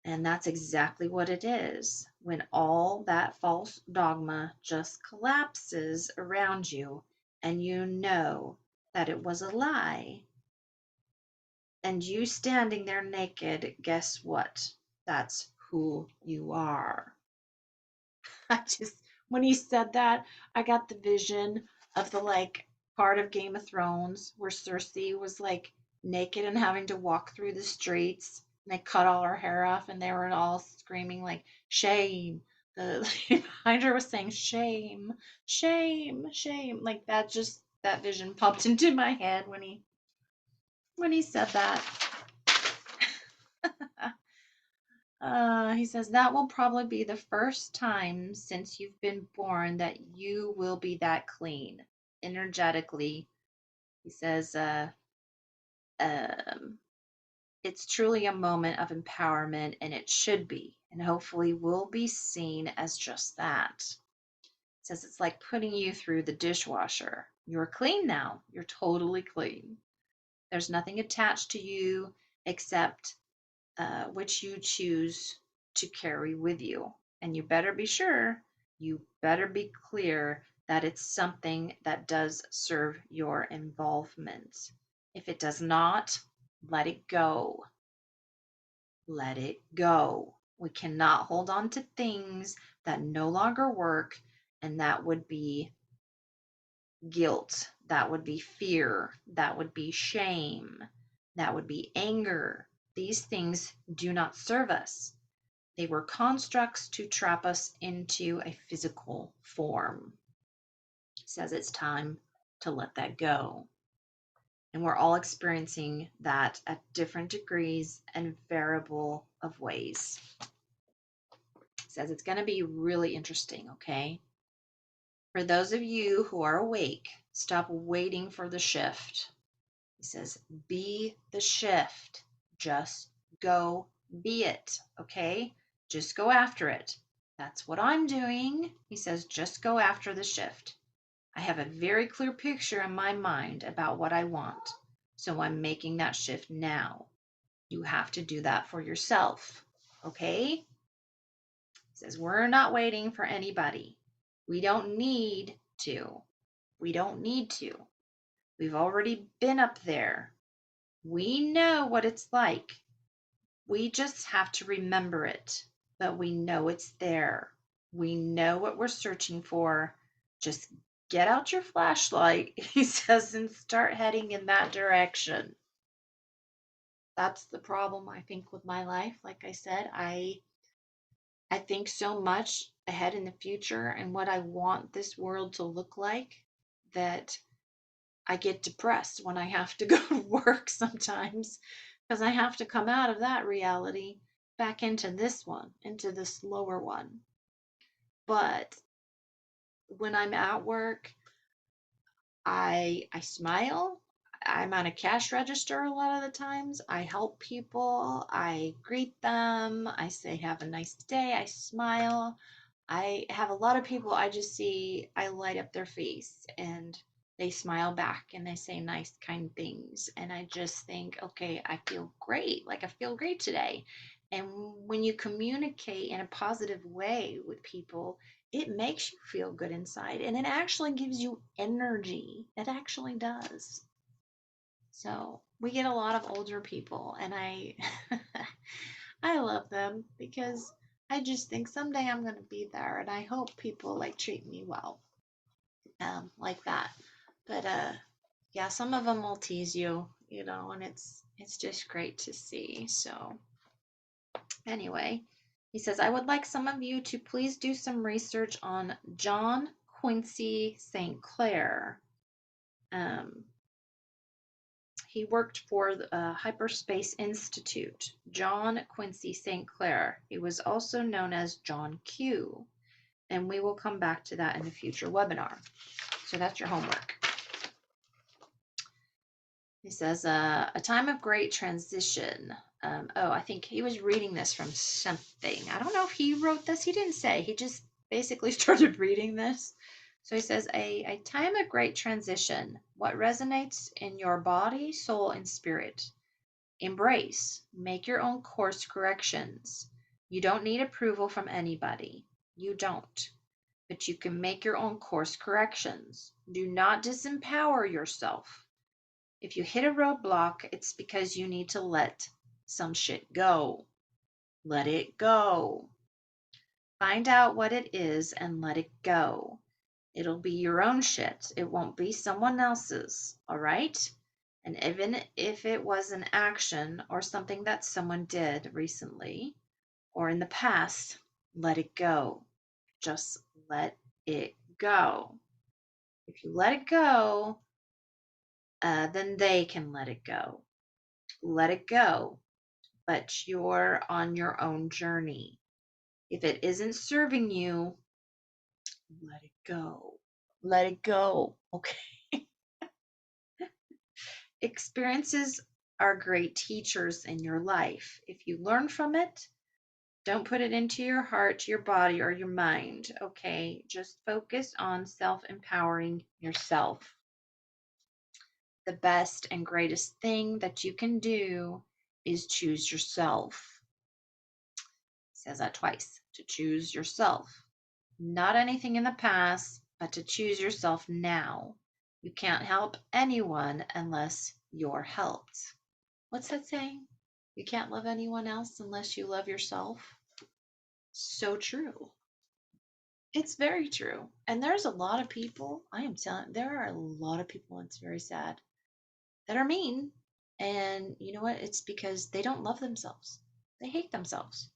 And that's exactly what it is when all that false dogma just collapses around you and you know that it was a lie. And you standing there naked, guess what? That's who you are. When he said that, I got the vision of the part of Game of Thrones where Cersei was naked and having to walk through the streets. And they cut all her hair off and they were all screaming shame. The behind her was saying shame, shame, shame. That vision popped into my head when he said that. He says that will probably be the first time since you've been born that you will be that clean energetically. He says it's truly a moment of empowerment, and it should be, and hopefully will be seen as just that. It says it's like putting you through the dishwasher. You're clean now. You're totally clean. There's nothing attached to you except which you choose to carry with you. And you better be sure, you better be clear that it's something that does serve your involvement. If it does not, let it go. Let it go. We cannot hold on to things that no longer work, and that would be guilt, that would be fear, that would be shame, that would be anger. These things do not serve us. They were constructs to trap us into a physical form. He says it's time to let that go. And we're all experiencing that at different degrees and variable of ways. He says it's going to be really interesting, okay? For those of you who are awake, stop waiting for the shift. He says, be the shift. Just go be it, okay? Just go after it. That's what I'm doing. He says, just go after the shift. I have a very clear picture in my mind about what I want. So I'm making that shift now. You have to do that for yourself, okay? He says, we're not waiting for anybody. We don't need to. We don't need to. We've already been up there. We know what it's like. We just have to remember it, but we know it's there. We know what we're searching for. Just get out your flashlight, he says, and start heading in that direction. That's the problem, I think, with my life. Like I said, I think so much ahead in the future and what I want this world to look like that I get depressed when I have to go to work sometimes because I have to come out of that reality back into this one, into this lower one. But when I'm at work, I smile. I'm on a cash register a lot of the times. I help people. I greet them. I say, have a nice day. I smile. I have a lot of people I just see, I light up their face and they smile back and they say nice, kind things. And I just think, okay, I feel great. Like I feel great today. And when you communicate in a positive way with people, it makes you feel good inside and it actually gives you energy. It actually does. So we get a lot of older people and I love them because I just think someday I'm going to be there and I hope people like treat me well, like that. But yeah, some of them will tease you, you know, and it's just great to see. So anyway, he says, I would like some of you to please do some research on John Quincy St. Clair. Um, he worked for the Hyperspace Institute. John Quincy St. Clair. He was also known as John Q. And we will come back to that in a future webinar. So that's your homework. He says, a time of great transition. I think he was reading this from something. I don't know if he wrote this. He didn't say. He just basically started reading this. So he says, a time of great transition. What resonates in your body, soul, and spirit. Embrace. Make your own course corrections. You don't need approval from anybody. You don't. But you can make your own course corrections. Do not disempower yourself. If you hit a roadblock, it's because you need to let some shit go. Let it go. Find out what it is and let it go. It'll be your own shit. It won't be someone else's. All right? And even if it was an action or something that someone did recently or in the past, let it go. Just let it go. If you let it go, then they can let it go. Let it go, but you're on your own journey. If it isn't serving you, let it go. Let it go. Okay. Experiences are great teachers in your life. If you learn from it, don't put it into your heart, your body, or your mind. Okay. Just focus on self-empowering yourself. The best and greatest thing that you can do is choose yourself. It says that twice, to choose yourself. Not anything in the past, but to choose yourself now. You can't help anyone unless you're helped. What's that saying? You can't love anyone else unless you love yourself. So true. It's very true. And there's a lot of people, I am telling, there are a lot of people, it's very sad, that are mean. And you know what? It's because they don't love themselves. They hate themselves.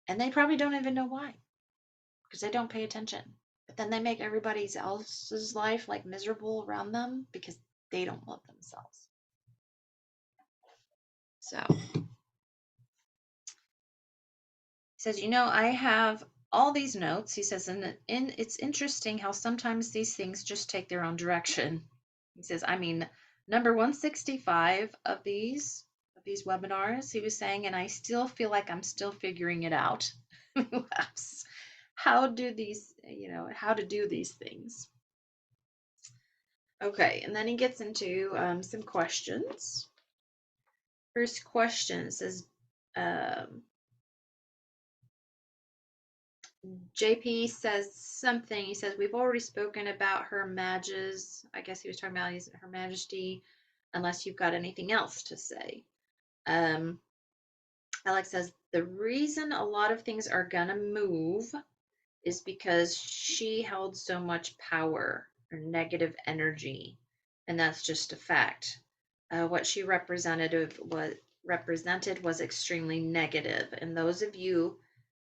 And they probably don't even know why, because they don't pay attention. But then they make everybody else's life like miserable around them because they don't love themselves. So he says, I have all these notes. He says, and it's interesting how sometimes these things just take their own direction. He says, number 165 of these webinars, he was saying, and I still feel like I'm still figuring it out. How to do these things. Okay, and then he gets into some questions. First question says, JP says something. He says, we've already spoken about Her Majesty. I guess he was talking about Her Majesty, unless you've got anything else to say. Alex says, the reason a lot of things are gonna move is because she held so much power or negative energy, and that's just a fact. What she represented was extremely negative. And those of you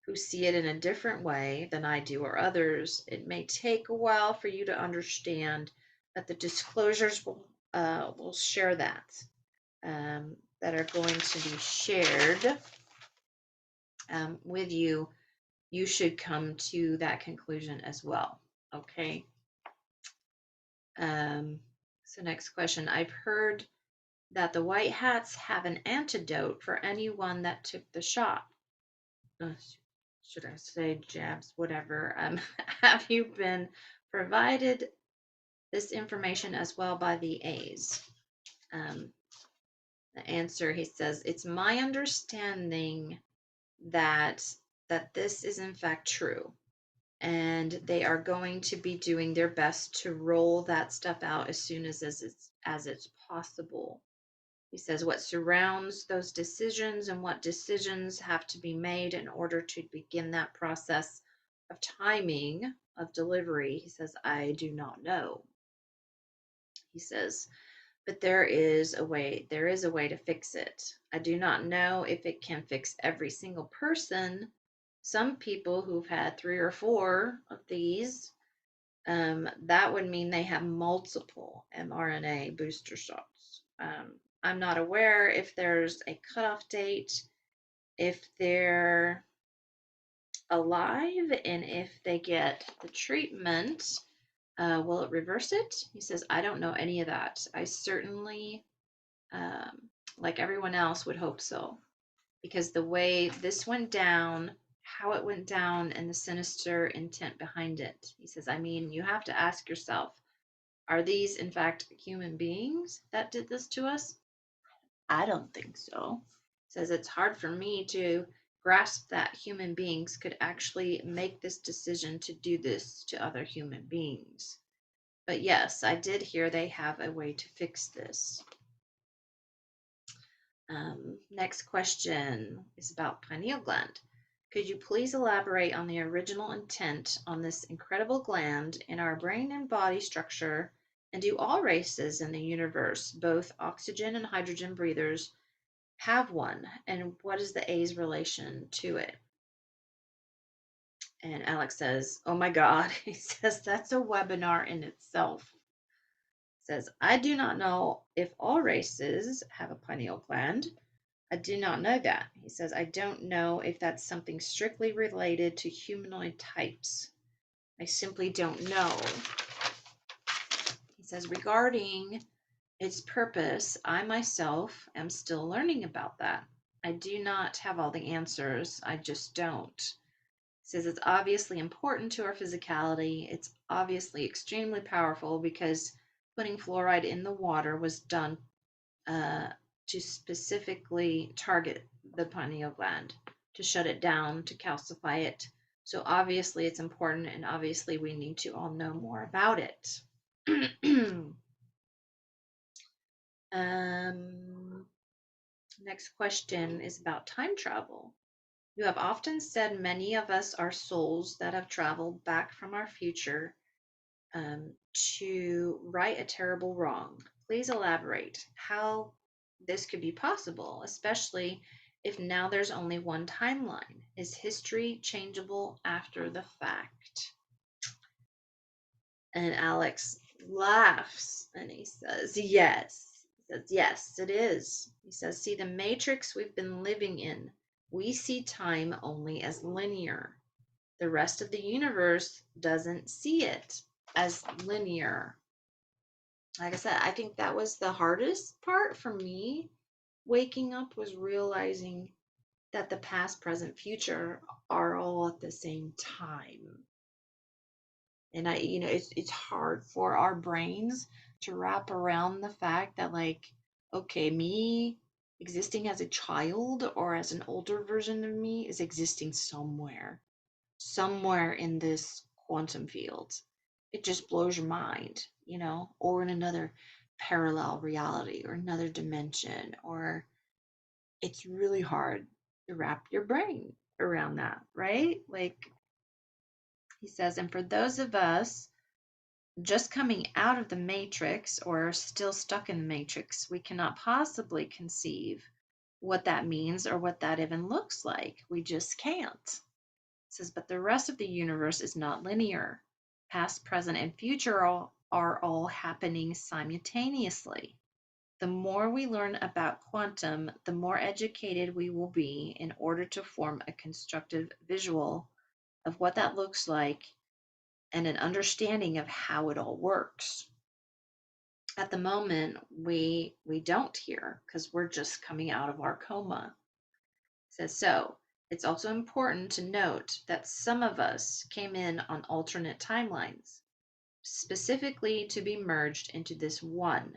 who see it in a different way than I do or others, it may take a while for you to understand that the disclosures will share that are going to be shared with you. You should come to that conclusion as well. Okay. So next question. I've heard that the white hats have an antidote for anyone that took the shot. Should I say jabs, whatever. Have you been provided this information as well by the A's? The answer, he says, it's my understanding that this is in fact true, and they are going to be doing their best to roll that stuff out as soon as it's possible. He says what surrounds those decisions and what decisions have to be made in order to begin that process of timing of delivery. He says, I do not know. He says, but there is a way to fix it. I do not know if it can fix every single person. Some people who've had 3 or 4 of these, that would mean they have multiple mRNA booster shots. I'm not aware if there's a cutoff date, if they're alive, and if they get the treatment, will it reverse it? He says, I don't know any of that. I certainly, like everyone else, would hope so, because the way this went down, how it went down, and the sinister intent behind it. He says, I mean, you have to ask yourself, are these in fact human beings that did this to us? I don't think so. Says it's hard for me to grasp that human beings could actually make this decision to do this to other human beings. But yes, I did hear they have a way to fix this. Next question is about pineal gland. Could you please elaborate on the original intent on this incredible gland in our brain and body structure? And do all races in the universe, both oxygen and hydrogen breathers, have one? And what is the A's relation to it? And Alex says, oh my God. He says, that's a webinar in itself. He says, I do not know if all races have a pineal gland. I do not know that. He says, I don't know if that's something strictly related to humanoid types. I simply don't know. He says, regarding its purpose, I myself am still learning about that. I do not have all the answers. I just don't. He says, it's obviously important to our physicality. It's obviously extremely powerful because putting fluoride in the water was done to specifically target the pineal gland, to shut it down, to calcify it. So obviously it's important, and obviously we need to all know more about it. Next question is about time travel. You have often said many of us are souls that have traveled back from our future to right a terrible wrong. Please elaborate how this could be possible, especially if now there's only one timeline. Is history changeable after the fact? And Alex laughs and he says, yes. He says, yes, it is. He says, see, the matrix we've been living in, we see time only as linear. The rest of the universe doesn't see it as linear. Like I said, I think that was the hardest part for me waking up, was realizing that the past, present, future are all at the same time. And it's hard for our brains to wrap around the fact that, like, okay, me existing as a child or as an older version of me is existing somewhere in this quantum field. It just blows your mind, or in another parallel reality or another dimension, or it's really hard to wrap your brain around that, right? Like he says, and for those of us just coming out of the matrix or still stuck in the matrix, we cannot possibly conceive what that means or what that even looks like. We just can't. It says, but the rest of the universe is not linear. Past, present, and future are all happening simultaneously. The more we learn about quantum, the more educated we will be in order to form a constructive visual of what that looks like and an understanding of how it all works. At the moment, we don't hear because we're just coming out of our coma. It says so. It's also important to note that some of us came in on alternate timelines, specifically to be merged into this one.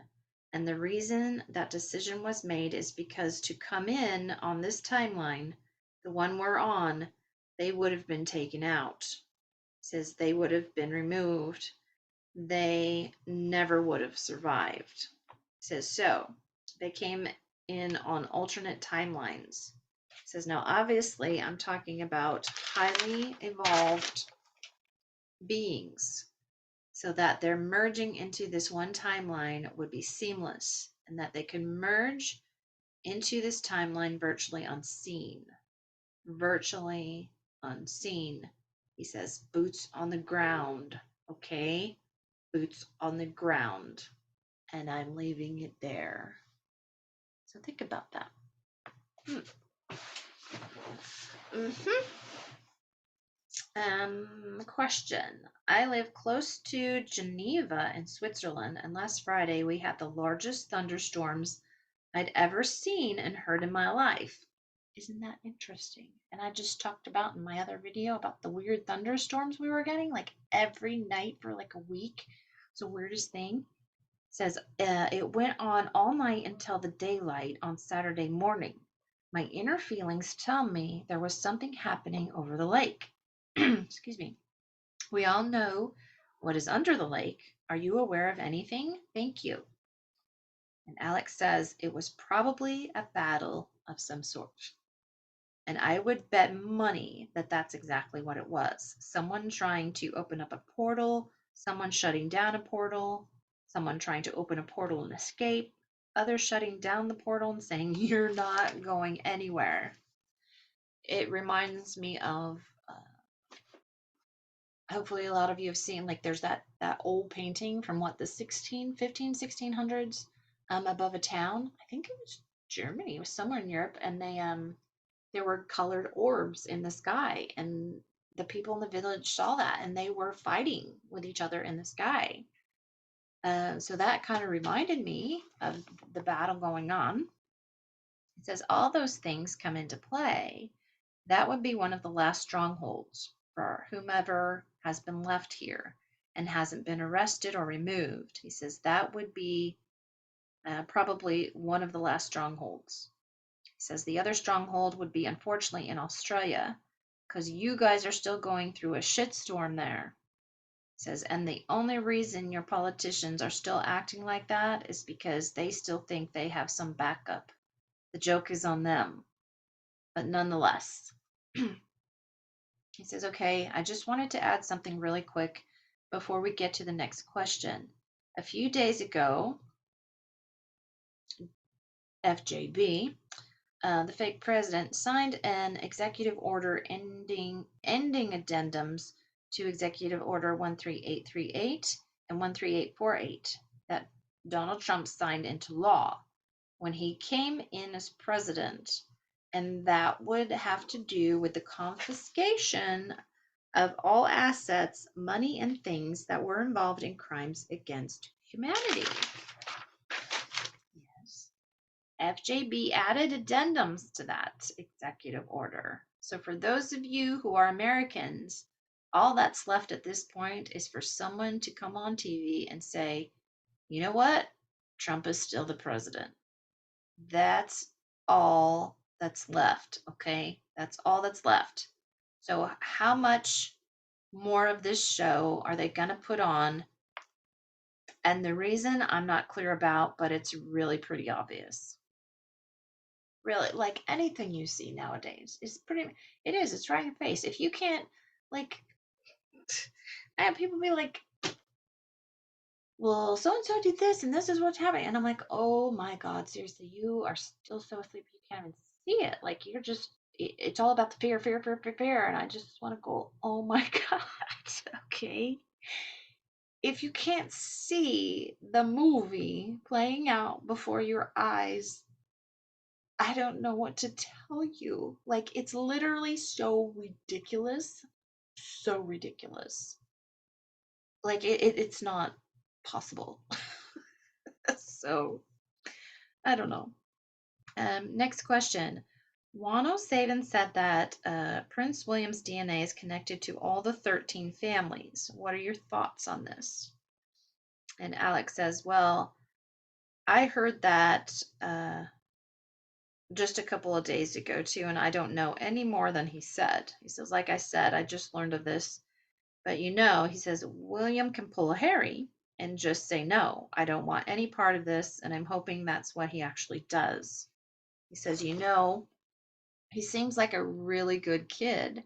And the reason that decision was made is because to come in on this timeline, the one we're on, they would have been taken out. It says they would have been removed. They never would have survived. It says so. They came in on alternate timelines. It says now, obviously, I'm talking about highly evolved beings, so that their merging into this one timeline would be seamless and that they can merge into this timeline virtually unseen. Virtually unseen. He says, boots on the ground. Okay? Boots on the ground. And I'm leaving it there. So think about that. Question. I live close to Geneva in Switzerland, and last Friday we had the largest thunderstorms I'd ever seen and heard in my life. Isn't that interesting? And I just talked about in my other video about the weird thunderstorms we were getting, like every night for like a week. It's the weirdest thing. It says it went on all night until the daylight on Saturday morning. My inner feelings tell me there was something happening over the lake. Excuse me. We all know what is under the lake. Are you aware of anything? Thank you. And Alex says it was probably a battle of some sort. And I would bet money that that's exactly what it was. Someone trying to open up a portal, someone shutting down a portal, someone trying to open a portal and escape, others shutting down the portal and saying, you're not going anywhere. It reminds me of, hopefully a lot of you have seen, like there's that old painting from what, the 1600s above a town. I think it was Germany, it was somewhere in Europe, and there were colored orbs in the sky, and the people in the village saw that, and they were fighting with each other in the sky. So that kind of reminded me of the battle going on. It says all those things come into play. That would be one of the last strongholds for whomever has been left here and hasn't been arrested or removed. He says that would be probably one of the last strongholds. He says the other stronghold would be, unfortunately, in Australia, because you guys are still going through a shitstorm there. He says, and the only reason your politicians are still acting like that is because they still think they have some backup. The joke is on them. But nonetheless, he says, okay, I just wanted to add something really quick before we get to the next question. A few days ago, FJB, the fake president, signed an executive order ending addendums to Executive Order 13838 and 13848 that Donald Trump signed into law when he came in as president. And that would have to do with the confiscation of all assets, money, and things that were involved in crimes against humanity. Yes. FJB added addendums to that executive order. So for those of you who are Americans, all that's left at this point is for someone to come on TV and say, you know what? Trump is still the president. That's all that's left, okay? That's all that's left. So how much more of this show are they going to put on? And the reason I'm not clear about, but it's really pretty obvious. Really, like anything you see nowadays is it's right in your face. If you can't, like, I have people be like, well, so and so did this, and this is what's happening. And I'm like, oh my God, seriously, you are still so asleep you can't even see it. Like you're just, it's all about the fear, fear, fear, fear, fear. And I just want to go, oh my God, okay. If you can't see the movie playing out before your eyes, I don't know what to tell you. Like, it's literally so ridiculous. So ridiculous. Like, it's not possible. So, I don't know. Next question. Wano Saban said that Prince William's DNA is connected to all the 13 families. What are your thoughts on this? And Alex says, well, I heard that just a couple of days ago too, and I don't know any more than he said. He says, like I said, I just learned of this, but he says, William can pull a Harry and just say, no, I don't want any part of this, and I'm hoping that's what he actually does. He says, he seems like a really good kid,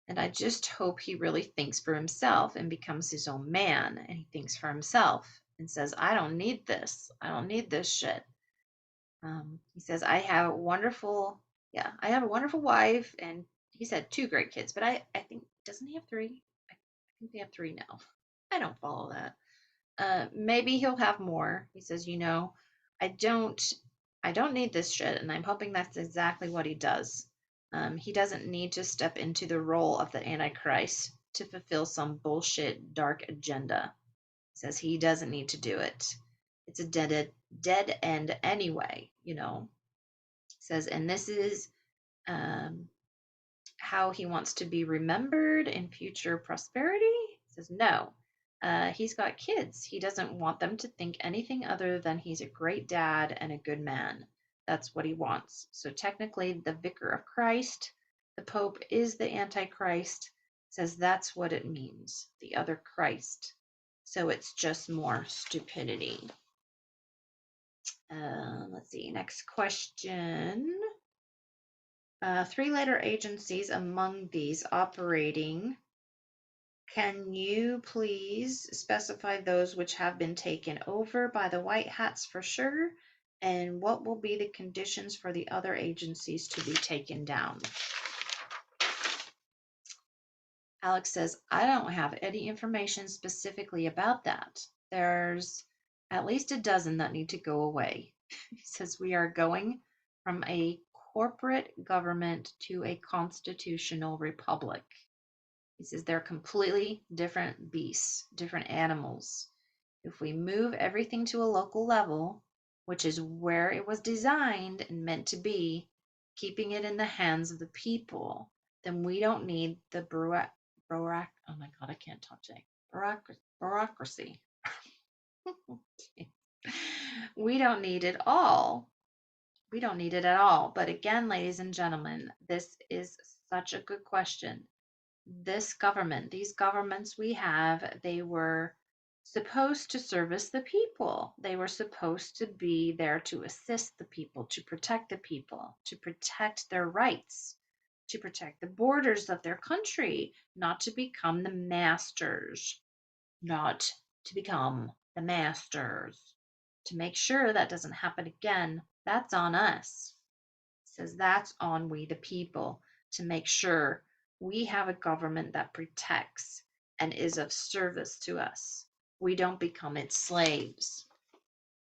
and I just hope he really thinks for himself and becomes his own man, and he thinks for himself and says, I don't need this. I don't need this shit. He says, I have a wonderful wife, and he said two great kids, but I think, doesn't he have three? I think they have three now. I don't follow that. Maybe he'll have more. He says, I don't, I don't need this shit, and I'm hoping that's exactly what he does. He doesn't need to step into the role of the Antichrist to fulfill some bullshit dark agenda. He says he doesn't need to do it. It's a dead end anyway, says, and this is how he wants to be remembered in future prosperity. He says, no, he's got kids. He doesn't want them to think anything other than he's a great dad and a good man. That's what he wants. So technically, the vicar of Christ, the Pope is the Antichrist, says that's what it means, the other Christ. So it's just more stupidity. Let's see, next question. Three-letter agencies among these operating. Can you please specify those which have been taken over by the White Hats for sure? And what will be the conditions for the other agencies to be taken down? Alex says, I don't have any information specifically about that. There's at least a dozen that need to go away. He says, we are going from a corporate government to a constitutional republic. He says they're completely different beasts, different animals. If we move everything to a local level, which is where it was designed and meant to be, keeping it in the hands of the people, then we don't need the oh my God, I can't talk today. Bureaucracy. We don't need it all. We don't need it at all. But again, ladies and gentlemen, this is such a good question. This government, these governments we have, they were supposed to service the people. They were supposed to be there to assist the people, to protect the people, to protect their rights, to protect the borders of their country, not to become the masters, not to become the masters. To make sure that doesn't happen again, that's on us. It says that's on we the people to make sure we have a government that protects and is of service to us. We don't become its slaves.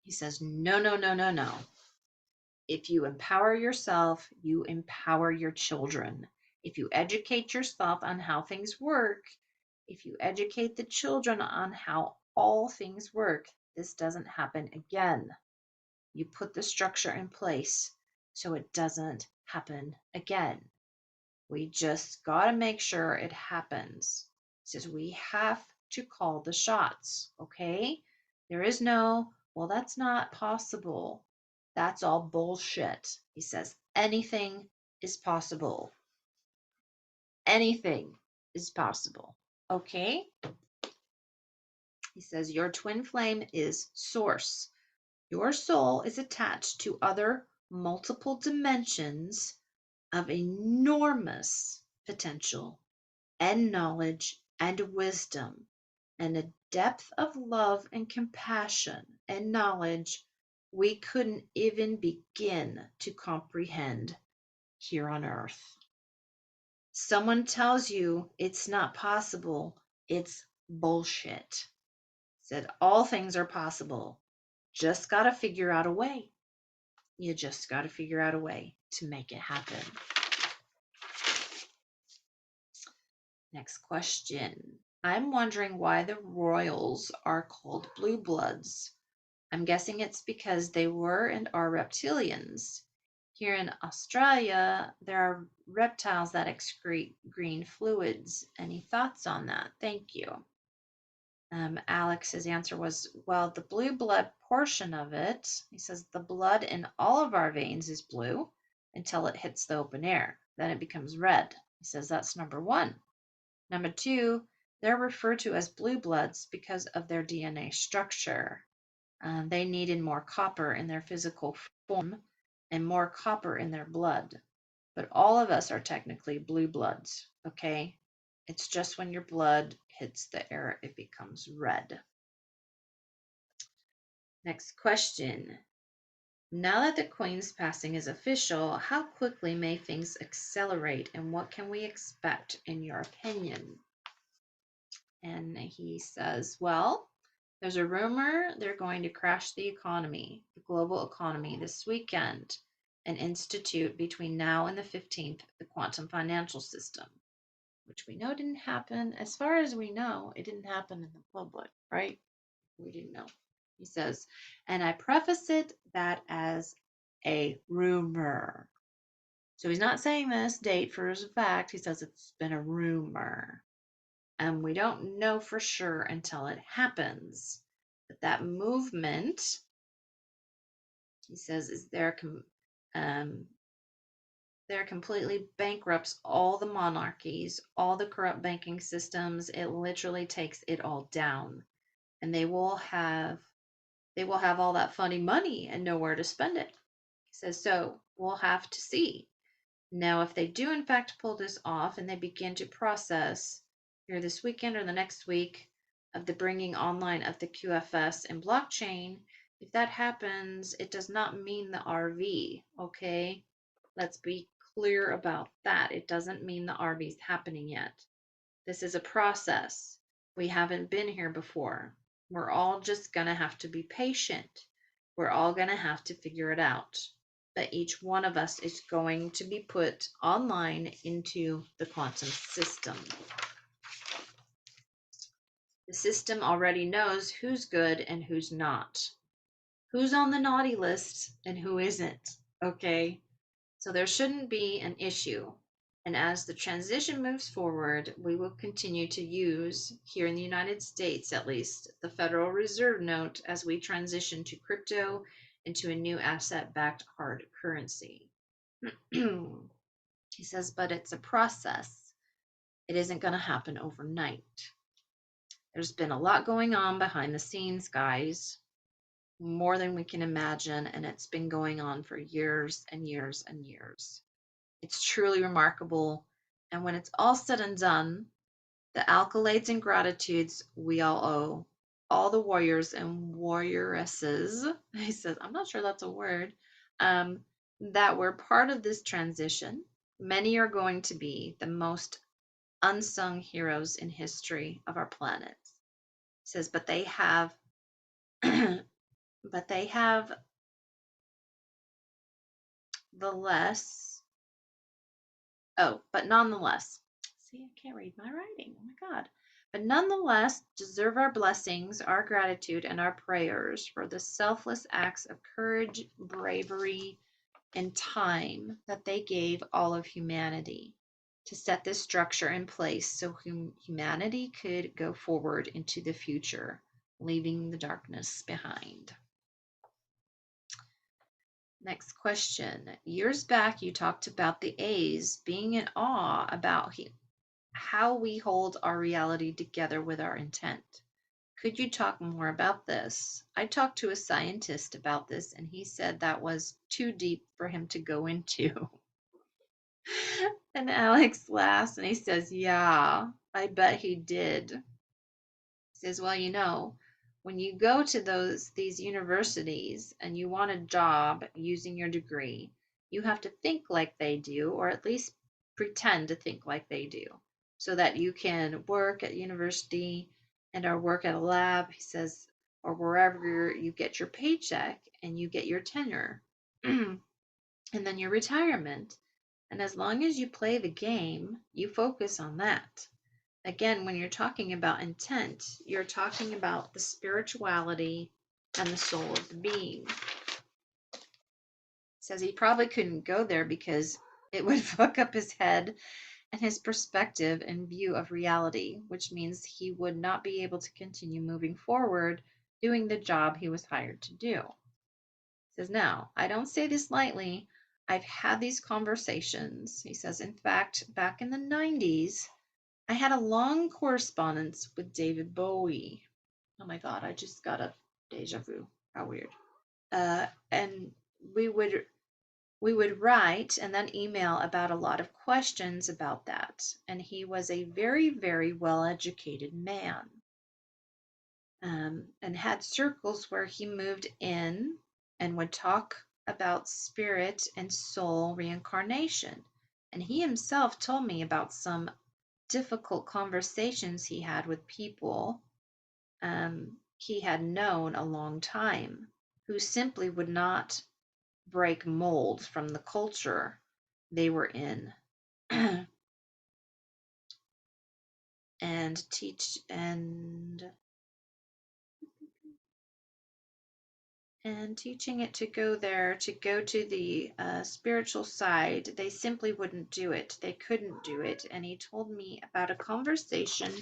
He says, no, no, no, no, no. If you empower yourself, you empower your children. If you educate yourself on how things work, if you educate the children on how all things work, this doesn't happen again. You put the structure in place so it doesn't happen again. We just got to make sure it happens. He says we have to call the shots, okay? There is no, well, that's not possible. That's all bullshit. He says anything is possible. Anything is possible, okay? He says your twin flame is source. Your soul is attached to other multiple dimensions of enormous potential and knowledge and wisdom. and a depth of love and compassion and knowledge we couldn't even begin to comprehend here on earth. Someone tells you it's not possible, it's bullshit. Said all things are possible. Just got to figure out a way. You just got to figure out a way to make it happen. Next question. I'm wondering why the royals are called blue bloods. I'm guessing it's because they were and are reptilians. Here in Australia, there are reptiles that excrete green fluids. Any thoughts on that? Thank you. Alex's answer was, well, the blue blood portion of it, he says the blood in all of our veins is blue until it hits the open air. Then it becomes red. He says that's number one. Number two, they're referred to as blue bloods because of their DNA structure. They needed more copper in their physical form and more copper in their blood. But all of us are technically blue bloods, okay? It's just when your blood hits the air, it becomes red. Next question. Now that the Queen's passing is official, how quickly may things accelerate and what can we expect in your opinion? And he says, well, there's a rumor they're going to crash the economy, the global economy, this weekend and institute between now and the 15th the quantum financial system, which we know didn't happen. As far as we know, it didn't happen in the public, right? We didn't know. He says, and I preface it that as a rumor. So he's not saying this date for as a fact. He says it's been a rumor. And we don't know for sure until it happens. But that movement, he says, is there completely bankrupts all the monarchies, all the corrupt banking systems. It literally takes it all down. And they will have all that funny money and nowhere to spend it. He says, so we'll have to see. Now, if they do in fact pull this off and they begin to process here this weekend or the next week of the bringing online of the QFS and blockchain, if that happens, it does not mean the RV, okay? Let's be clear about that. It doesn't mean the RV is happening yet. This is a process. We haven't been here before. We're all just going to have to be patient. We're all going to have to figure it out. But each one of us is going to be put online into the quantum system. The system already knows who's good and who's not, who's on the naughty list and who isn't, okay? So there shouldn't be an issue. And as the transition moves forward, we will continue to use, here in the United States at least, the Federal Reserve note as we transition to crypto into a new asset-backed hard currency. He says, but it's a process. It isn't going to happen overnight. There's been a lot going on behind the scenes, guys, more than we can imagine, and it's been going on for years and years and years. It's truly remarkable, and when it's all said and done, the accolades and gratitudes we all owe all the warriors and warrioresses, he says, I'm not sure that's a word, that were part of this transition. Many are going to be the most unsung heroes in history of our planet. He says, but they have the less. Oh, but nonetheless, see, I can't read my writing. Oh my God. But nonetheless, deserve our blessings, our gratitude, and our prayers for the selfless acts of courage, bravery, and time that they gave all of humanity to set this structure in place so humanity could go forward into the future, leaving the darkness behind. Next question. Years back, you talked about the A's being in awe about how we hold our reality together with our intent. Could you talk more about this? I talked to a scientist about this, and he said that was too deep for him to go into. And Alex laughs and he says, yeah, I bet he did. says, well, when you go to these universities and you want a job using your degree, you have to think like they do, or at least pretend to think like they do, so that you can work at university and or work at a lab, he says, or wherever you get your paycheck and you get your tenure and then your retirement. And as long as you play the game, you focus on that. Again, when you're talking about intent, you're talking about the spirituality and the soul of the being. Says he probably couldn't go there because it would fuck up his head and his perspective and view of reality, which means he would not be able to continue moving forward doing the job he was hired to do. He says, now, I don't say this lightly. I've had these conversations. He says, in fact, back in the 90s, I had a long correspondence with David Bowie. Oh my God, I just got a deja vu. How weird. And we would write and then email about a lot of questions about that. And he was a very, very well-educated man, and had circles where he moved in and would talk about spirit and soul reincarnation. And he himself told me about some difficult conversations he had with people he had known a long time who simply would not break mold from the culture they were in and teaching it to go there, to go to the spiritual side, they simply wouldn't do it. They couldn't do it. And he told me about a conversation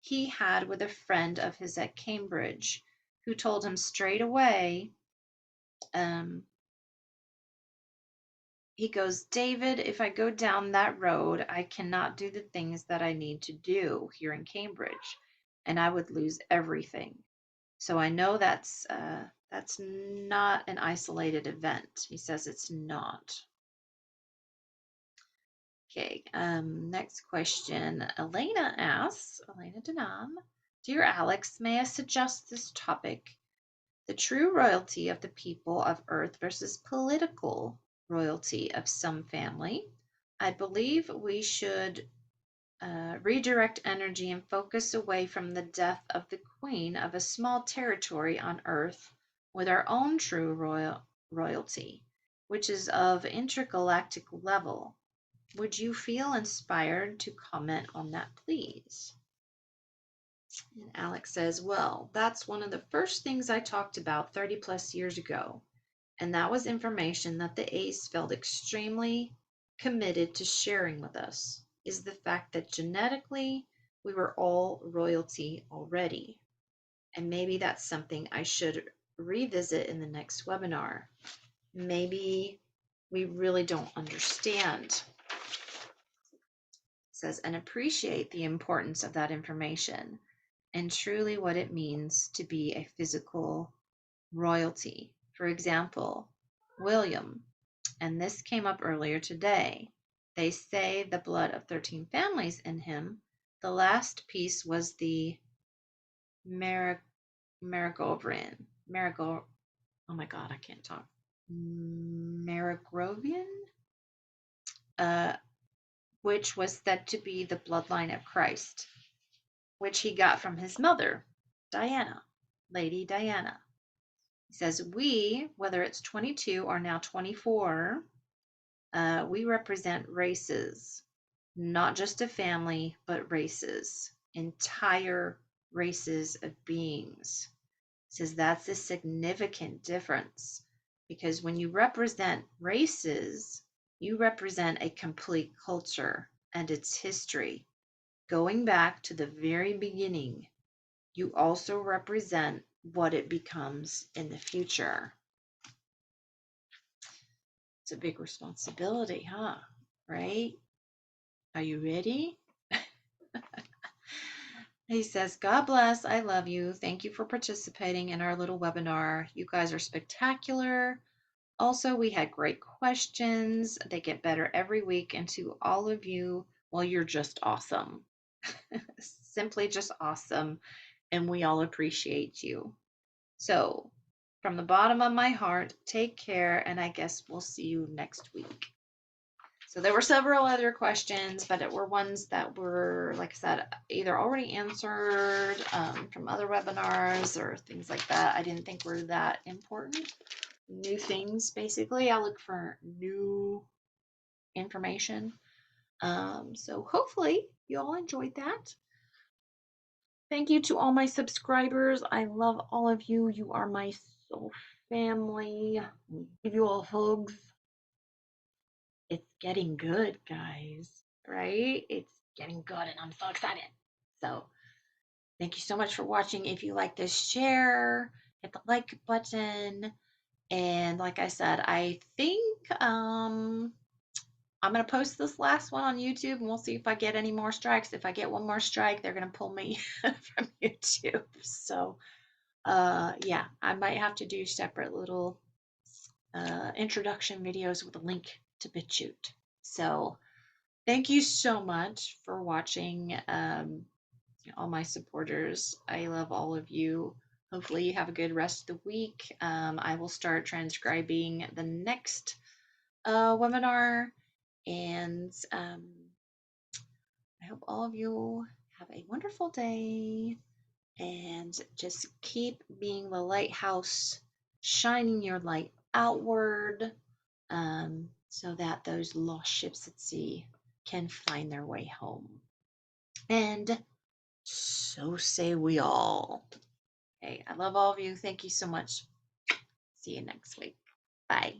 he had with a friend of his at Cambridge who told him straight away, he goes, David, if I go down that road, I cannot do the things that I need to do here in Cambridge, and I would lose everything. So I know that's not an isolated event. He says it's not. Okay, next question. Elena asks, Elena Denham, Dear Alex, may I suggest this topic? The true royalty of the people of Earth versus political royalty of some family. I believe we should redirect energy and focus away from the death of the queen of a small territory on Earth with our own true royalty, which is of intergalactic level. Would you feel inspired to comment on that, please? And Alex says, well, that's one of the first things I talked about 30 plus years ago. And that was information that the ACE felt extremely committed to sharing with us, is the fact that genetically we were all royalty already. And maybe that's something I should revisit in the next webinar. Maybe we really don't understand. It says, and appreciate the importance of that information and truly what it means to be a physical royalty. For example, William, and this came up earlier today, they say the blood of 13 families in him. The last piece was the Marigovian. Oh my God, I can't talk. Marigovian, which was said to be the bloodline of Christ, which he got from his mother, Diana, Lady Diana. He says, we, whether it's 22 or now 24, we represent races, not just a family, but races, entire races of beings. He says that's a significant difference because when you represent races, you represent a complete culture and its history. Going back to the very beginning, you also represent what it becomes in the future. It's a big responsibility, huh? Right? Are you ready? He says, God bless. I love you. Thank you for participating in our little webinar. You guys are spectacular. Also, we had great questions. They get better every week. And to all of you, well, you're just awesome. Simply just awesome. and we all appreciate you. So, from the bottom of my heart, take care, and I guess we'll see you next week. So there were several other questions, but it were ones that were, like I said, either already answered from other webinars or things like that. I didn't think were that important. New things, basically. I look for new information. So hopefully you all enjoyed that. Thank you to all my subscribers. I love all of you. You are my soul family. Give you all hugs. It's getting good, guys, right? It's getting good, and I'm so excited. So thank you so much for watching. If you like this, share, hit the like button. And like I said, I think I'm going to post this last one on YouTube, and we'll see if I get any more strikes. If I get one more strike, they're going to pull me from YouTube. So yeah, I might have to do separate little introduction videos with a link to BitChute. So thank you so much for watching, all my supporters. I love all of you. Hopefully you have a good rest of the week. I will start transcribing the next webinar, and I hope all of you have a wonderful day, and just keep being the lighthouse, shining your light outward, so that those lost ships at sea can find their way home. And so say we all. Hey, I love all of you. Thank you so much. See you next week. Bye.